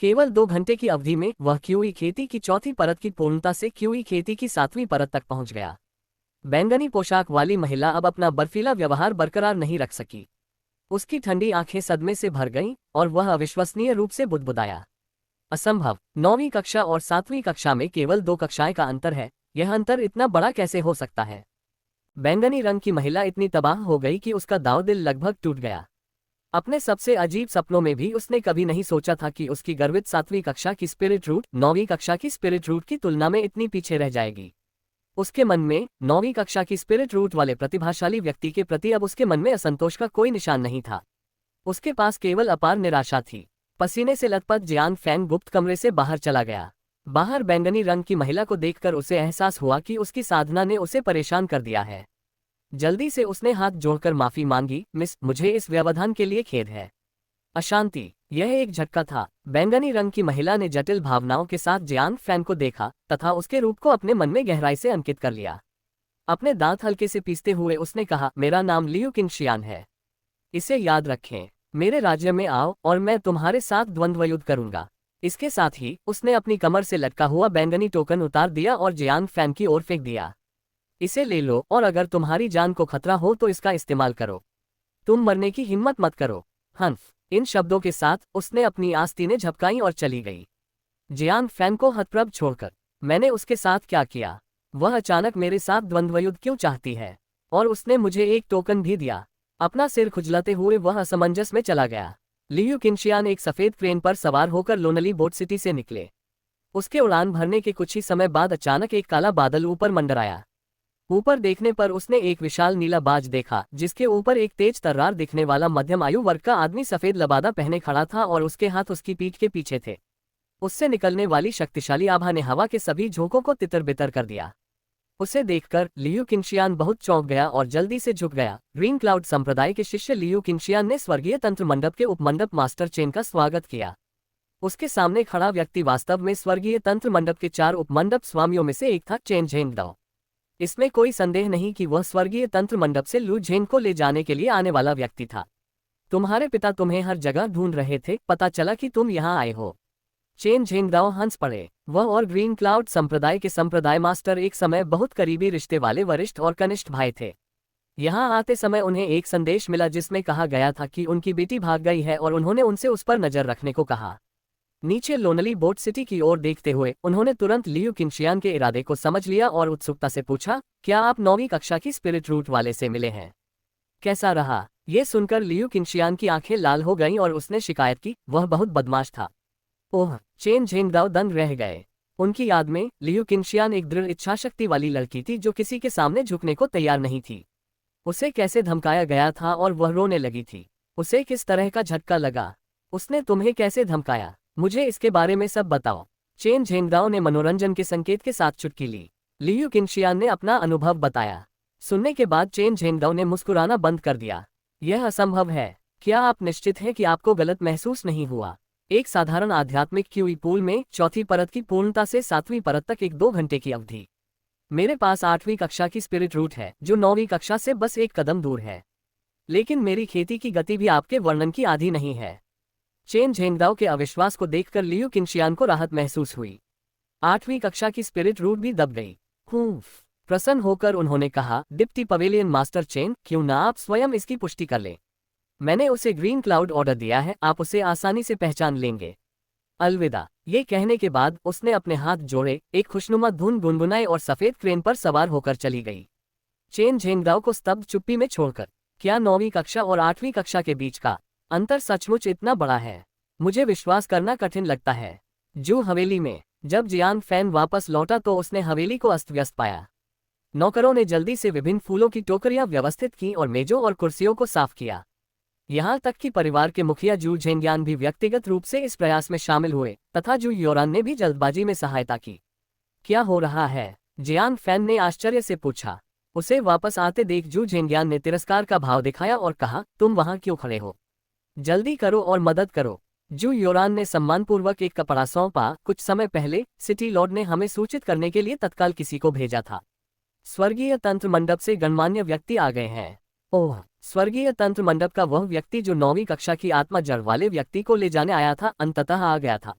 Speaker 1: केवल 2 घंटे की अवधि में वह क्यूई खेती की 4थी परत की पूर्णता से क्यूई खेती की 7वीं परत तक पहुंच गया। बैंगनी पोशाक वाली महिला अब अपना बर्फीला व्यवहार बरकरार नहीं रख सकी। उसकी ठंडी आंखें सदमे से भर गईं और वह अविश्वसनीय रूप से बुदबुदाया, असंभव। 9वीं कक्षा और 7वीं कक्षा में केवल 2 कक्षाएं का अंतर है। यह अंतर इतना बड़ा कैसे हो सकता है? बैंगनी रंग की महिला इतनी तबाह हो गई कि उसका दांव दिल लगभग टूट गया। अपने सबसे अजीब सपनों में भी उसने कभी नहीं सोचा था कि उसकी गर्वित 7वीं कक्षा की स्पिरिट रूट 9वीं कक्षा की स्पिरिट रूट की तुलना में इतनी पीछे रह जाएगी। उसके मन में 9वीं कक्षा की स्पिरिट रूट वाले प्रतिभाशाली व्यक्ति के प्रति अब उसके मन में असंतोष का कोई निशान नहीं था। उसके पास केवल अपार निराशा थी। पसीने से लथपथ जियान फैंग गुप्त कमरे से बाहर चला गया। बाहर बैंगनी रंग की महिला को देखकर उसे एहसास हुआ कि उसकी साधना ने उसे परेशान कर दिया है। जल्दी से उसने हाथ जोड़कर माफी मांगी, मिस, मुझे इस व्यवधान के लिए खेद है। अशांति। यह एक झटका था। बैंगनी रंग की महिला ने जटिल भावनाओं के साथ जियान फैन को देखा तथा उसके रूप को अपने मन में गहराई से अंकित कर लिया। अपने दांत हल्के से पीसते हुए उसने कहा, मेरा नाम लियू किंगशियान है। इसे याद रखें। मेरे राज्य में आओ और मैं तुम्हारे साथ द्वंद्व युद्ध करूंगा। इसके साथ ही उसने अपनी कमर से लटका हुआ बैंगनी टोकन उतार दिया और जियान फैन की ओर फेंक दिया। इसे ले लो और अगर तुम्हारी जान को खतरा हो तो इसका इस्तेमाल करो। तुम मरने की हिम्मत मत करो। हंफ। इन शब्दों के साथ उसने अपनी आस्तीनें झपकाई और चली गई। जियान फैन को हतप्रभ छोड़कर, मैंने उसके साथ क्या किया? वह अचानक मेरे साथ द्वंद्वयुद्ध क्यों चाहती है? और उसने मुझे एक टोकन भी दिया। अपना सिर खुजलाते हुए वह असमंजस में चला गया। लियू किंगशियान एक सफेद क्रेन पर सवार होकर लोनली बोट सिटी से निकले। उसके उड़ान भरने के कुछ ही समय बाद अचानक एक काला बादल ऊपर मंडराया। ऊपर देखने पर उसने एक विशाल नीला बाज देखा जिसके ऊपर एक तेज तर्रार दिखने वाला मध्यम आयु वर्ग का आदमी सफेद लबादा पहने खड़ा था और उसके हाथ उसकी पीठ के पीछे थे। उससे निकलने वाली शक्तिशाली आभा ने हवा के सभी झोंकों को तितर बितर कर दिया। उसे देखकर लियू किंगशियान बहुत चौंक गया और जल्दी से झुक गया। ग्रीन क्लाउड संप्रदाय के शिष्य लियू किंगशियान ने स्वर्गीय तंत्र मंडप के उपमंडप मास्टर चेन का स्वागत किया। उसके सामने खड़ा व्यक्ति वास्तव में स्वर्गीय तंत्र मंडप के 4 उपमंडप स्वामियों में से एक था, चेन झेंगदाओ। इसमें कोई संदेह नहीं कि वह स्वर्गीय तंत्र मंडप से लू झेन को ले जाने के लिए आने वाला व्यक्ति था। तुम्हारे पिता तुम्हें हर जगह ढूंढ रहे थे, पता चला कि तुम यहाँ आए हो। चेन झेंगदाओ हंस पड़े। वह और ग्रीन क्लाउड संप्रदाय के संप्रदाय मास्टर एक समय बहुत करीबी रिश्ते वाले वरिष्ठ और कनिष्ठ भाई थे। यहाँ आते समय उन्हें एक संदेश मिला जिसमें कहा गया था कि उनकी बेटी भाग गई है और उन्होंने उनसे उस पर नजर रखने को कहा। नीचे लोनली बोट सिटी की ओर देखते हुए उन्होंने तुरंत लियू किंगशियान के इरादे को समझ लिया और उत्सुकता से पूछा, क्या आप 9वीं कक्षा की स्पिरिट रूट वाले से मिले हैं? कैसा रहा? ये सुनकर लियू किंगशियान की आंखें लाल हो गईं और उसने शिकायत की, वह बहुत बदमाश था। ओह! चेन झेंगदाओ दंग रह गए। उनकी याद में लियू किंगशियान एक दृढ़ इच्छाशक्ति वाली लड़की थी जो किसी के सामने झुकने को तैयार नहीं थी। उसे कैसे धमकाया गया था और वह रोने लगी थी। उसे किस तरह का झटका लगा? उसने तुम्हें कैसे धमकाया? मुझे इसके बारे में सब बताओ। चेन झेंगदाओ ने मनोरंजन के संकेत के साथ चुटकी ली। लियू किंगशियान ने अपना अनुभव बताया। सुनने के बाद चेन झेंगदाओ ने मुस्कुराना बंद कर दिया। यह असंभव है। क्या आप निश्चित हैं कि आपको गलत महसूस नहीं हुआ? एक साधारण आध्यात्मिक क्यूई पूल में 4थी परत की पूर्णता से 7वीं परत तक एक 2 घंटे की अवधि। मेरे पास 8वीं कक्षा की स्पिरिट रूट है जो 9वीं कक्षा से बस एक कदम दूर है। लेकिन मेरी खेती की गति भी आपके वर्णन की आधी नहीं है। चेन झेंगदाओ के अविश्वास को देखकर लियू किंगशियान को राहत महसूस हुई। 8वीं कक्षा की स्पिरिट रूट भी दब गई। प्रसन्न होकर उन्होंने कहा, डिप्टी पवेलियन मास्टर चेन, क्यों ना आप स्वयं इसकी पुष्टि कर लें? मैंने उसे ग्रीन क्लाउड ऑर्डर दिया है, आप उसे आसानी से पहचान लेंगे। अलविदा। ये कहने के बाद उसने अपने हाथ जोड़े, एक खुशनुमा धुन गुनगुनाए और सफेद क्रेन पर सवार होकर चली गई। चेन झेंगदाओ को स्तब्ध चुप्पी में छोड़कर, क्या 9वीं कक्षा और 8वीं कक्षा के बीच का अंतर सचमुच इतना बड़ा है? मुझे विश्वास करना कठिन लगता है। जू हवेली में जब जियान फैन वापस लौटा तो उसने हवेली को अस्त व्यस्त पाया। नौकरों ने जल्दी से विभिन्न फूलों की टोकरियां व्यवस्थित की और मेजों और कुर्सियों को साफ किया। यहाँ तक कि परिवार के मुखिया जू झेंगियान भी व्यक्तिगत रूप से इस प्रयास में शामिल हुए तथा जू योरान ने भी जल्दबाजी में सहायता की। क्या हो रहा है? जियान फैन ने आश्चर्य से पूछा। उसे वापस आते देख जू झेंगियान ने तिरस्कार का भाव दिखाया और कहा, तुम वहां क्यों खड़े हो? जल्दी करो और मदद करो। जू योरान ने सम्मानपूर्वक एक कपड़ा सौंपा। कुछ समय पहले सिटी लॉर्ड ने हमें सूचित करने के लिए तत्काल किसी को भेजा था। स्वर्गीय तंत्र मंडप से गणमान्य व्यक्ति आ गए हैं। ओह! स्वर्गीय तंत्र मंडप का वह व्यक्ति जो 9वीं कक्षा की आत्मा जड़ वाले व्यक्ति को ले जाने आया था अंततः आ गया था।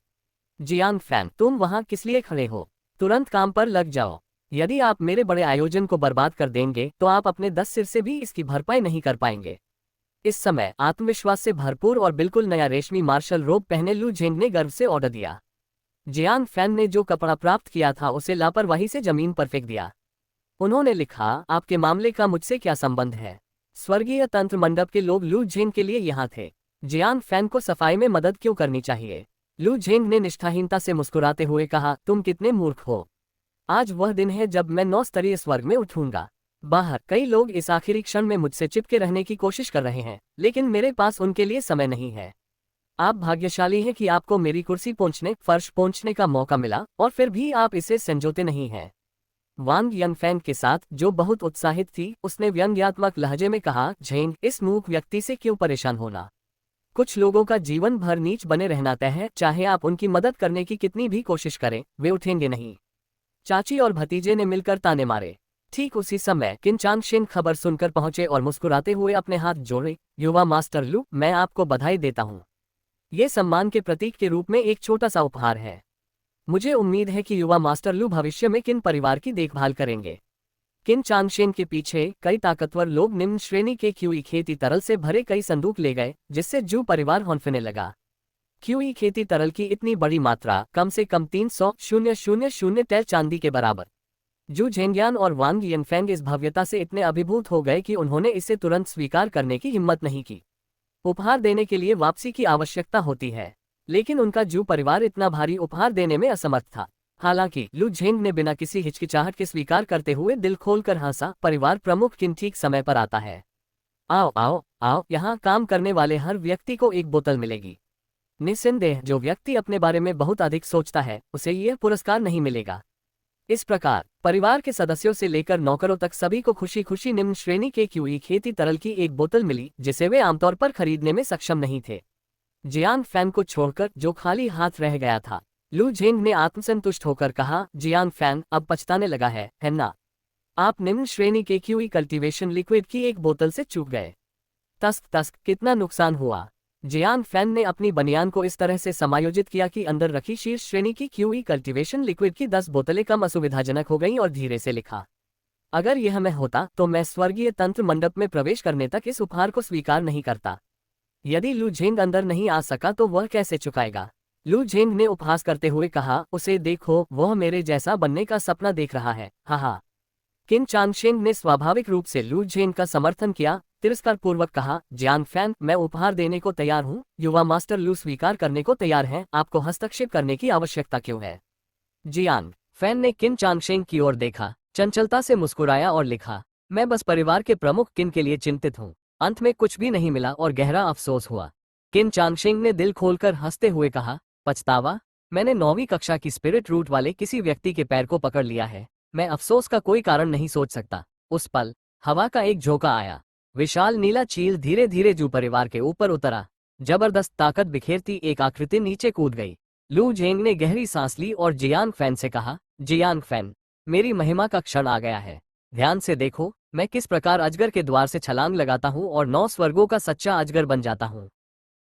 Speaker 1: जियान फैन, तुम वहां किस लिए खड़े हो? तुरंत काम पर लग जाओ। यदि आप मेरे बड़े आयोजन को बर्बाद कर देंगे तो आप अपने 10 सिर से भी इसकी भरपाई नहीं कर पाएंगे। इस समय आत्मविश्वास से भरपूर और बिल्कुल नया रेशमी मार्शल रोब पहने लू झेंग ने गर्व से ऑर्डर दिया। जियान फैन ने जो कपड़ा प्राप्त किया था उसे लापरवाही से जमीन पर फेंक दिया। उन्होंने लिखा, आपके मामले का मुझसे क्या संबंध है? स्वर्गीय तंत्र मंडप के लोग लू झेंग के लिए यहाँ थे। जियान फैन को सफाई में मदद क्यों करनी चाहिए? लू झेंग ने निष्ठाहीनता से मुस्कुराते हुए कहा, तुम कितने मूर्ख हो। आज वह दिन है जब मैं 9 स्तरीय स्वर्ग में उठूंगा। बाहर कई लोग इस आखिरी क्षण में मुझसे चिपके रहने की कोशिश कर रहे हैं, लेकिन मेरे पास उनके लिए समय नहीं है। आप भाग्यशाली हैं कि आपको मेरी कुर्सी पहुंचने, फर्श पहुंचने का मौका मिला, और फिर भी आप इसे संजोते नहीं हैं। वांग यनफैन के साथ, जो बहुत उत्साहित थी, उसने व्यंग्यात्मक लहजे में कहा, झेंग, इस मूक व्यक्ति से क्यों परेशान होना? कुछ लोगों का जीवन भर नीच बने रहना तय है, चाहे आप उनकी मदद करने की कितनी भी कोशिश करें, वे उठेंगे नहीं। चाची और भतीजे ने मिलकर ताने मारे। ठीक उसी समय किन चांगशेन खबर सुनकर पहुंचे और मुस्कुराते हुए अपने हाथ जोड़े। युवा मास्टर लू, मैं आपको बधाई देता हूं। ये सम्मान के प्रतीक के रूप में एक छोटा सा उपहार है। मुझे उम्मीद है कि युवा मास्टर लू भविष्य में किन परिवार की देखभाल करेंगे। किन चांगशेन के पीछे कई ताकतवर लोग निम्न श्रेणी के क्यूई खेती तरल से भरे कई संदूक ले गए, जिससे जू परिवार हौंफने लगा। क्यूई खेती तरल की इतनी बड़ी मात्रा कम से कम 300,000 टैल चांदी के बराबर। जू झेंगियान और वांग यनफेंग इस भव्यता से इतने अभिभूत हो गए कि उन्होंने इसे तुरंत स्वीकार करने की हिम्मत नहीं की। उपहार देने के लिए वापसी की आवश्यकता होती है, लेकिन उनका जू परिवार इतना भारी उपहार देने में असमर्थ था। हालांकि लू झेंग ने बिना किसी हिचकिचाहट के स्वीकार करते हुए दिल खोलकर हंसा। परिवार प्रमुख किन ठीक समय पर आता है। आओ आओ आओ, यहाँ काम करने वाले हर व्यक्ति को एक बोतल मिलेगी। निस्संदेह जो व्यक्ति अपने बारे में बहुत अधिक सोचता है, उसे यह पुरस्कार नहीं मिलेगा। इस प्रकार परिवार के सदस्यों से लेकर नौकरों तक सभी को खुशी खुशी निम्न श्रेणी के क्यूई खेती तरल की एक बोतल मिली, जिसे वे आमतौर पर खरीदने में सक्षम नहीं थे। जियान फैन को छोड़कर, जो खाली हाथ रह गया था, लू झेंग ने आत्मसंतुष्ट होकर कहा, जियान फैन, अब पछताने लगा है ना? आप निम्न श्रेणी के क्यूई कल्टीवेशन लिक्विड की एक बोतल से चूक गए। तस्क तस्क, कितना नुकसान हुआ। जियान फैन ने अपनी बनियान को इस तरह से समायोजित किया कि अंदर रखी शीर्ष श्रेणी की क्यूई कल्टीवेशन लिक्विड की 10 बोतलें कम असुविधाजनक हो गईं और धीरे से लिखा, अगर यह मैं होता तो मैं स्वर्गीय तंत्र मंडप में प्रवेश करने तक इस उपहार को स्वीकार नहीं करता। यदि लू झेंग अंदर नहीं आ सका तो वह कैसे चुकाएगा? लू झेंग ने उपहास करते हुए कहा, उसे देखो, वह मेरे जैसा बनने का सपना देख रहा है। हाँ। किन चांगशेंग ने स्वाभाविक रूप से लू झेंग का समर्थन किया, तिरस्कारपूर्वक कहा, जियान फैन, मैं उपहार देने को तैयार हूँ। युवा मास्टर लू स्वीकार करने को तैयार हैं। आपको हस्तक्षेप करने की आवश्यकता क्यों है? जियान फैन ने किन चांगशेंग की ओर देखा, चंचलता से मुस्कुराया और लिखा, मैं बस परिवार के प्रमुख किन के लिए चिंतित हूँ। अंत में कुछ भी नहीं मिला और गहरा अफसोस हुआ। किन चांगशेंग ने दिल खोलकर हंसते हुए कहा, पछतावा? मैंने 9वीं कक्षा की स्पिरिट रूट वाले किसी व्यक्ति के पैर को पकड़ लिया है। मैं अफसोस का कोई कारण नहीं सोच सकता। उस पल हवा का एक झोंका आया। विशाल नीला चील धीरे धीरे जू परिवार के ऊपर उतरा। जबरदस्त ताकत बिखेरती एक आकृति नीचे कूद गई। लू झेंग ने गहरी सांस ली और जियांग फैन से कहा, जियांग फैन, मेरी महिमा का क्षण आ गया है। ध्यान से देखो, मैं किस प्रकार अजगर के द्वार से छलांग लगाता हूँ और 9 स्वर्गों का सच्चा अजगर बन जाता हूँ।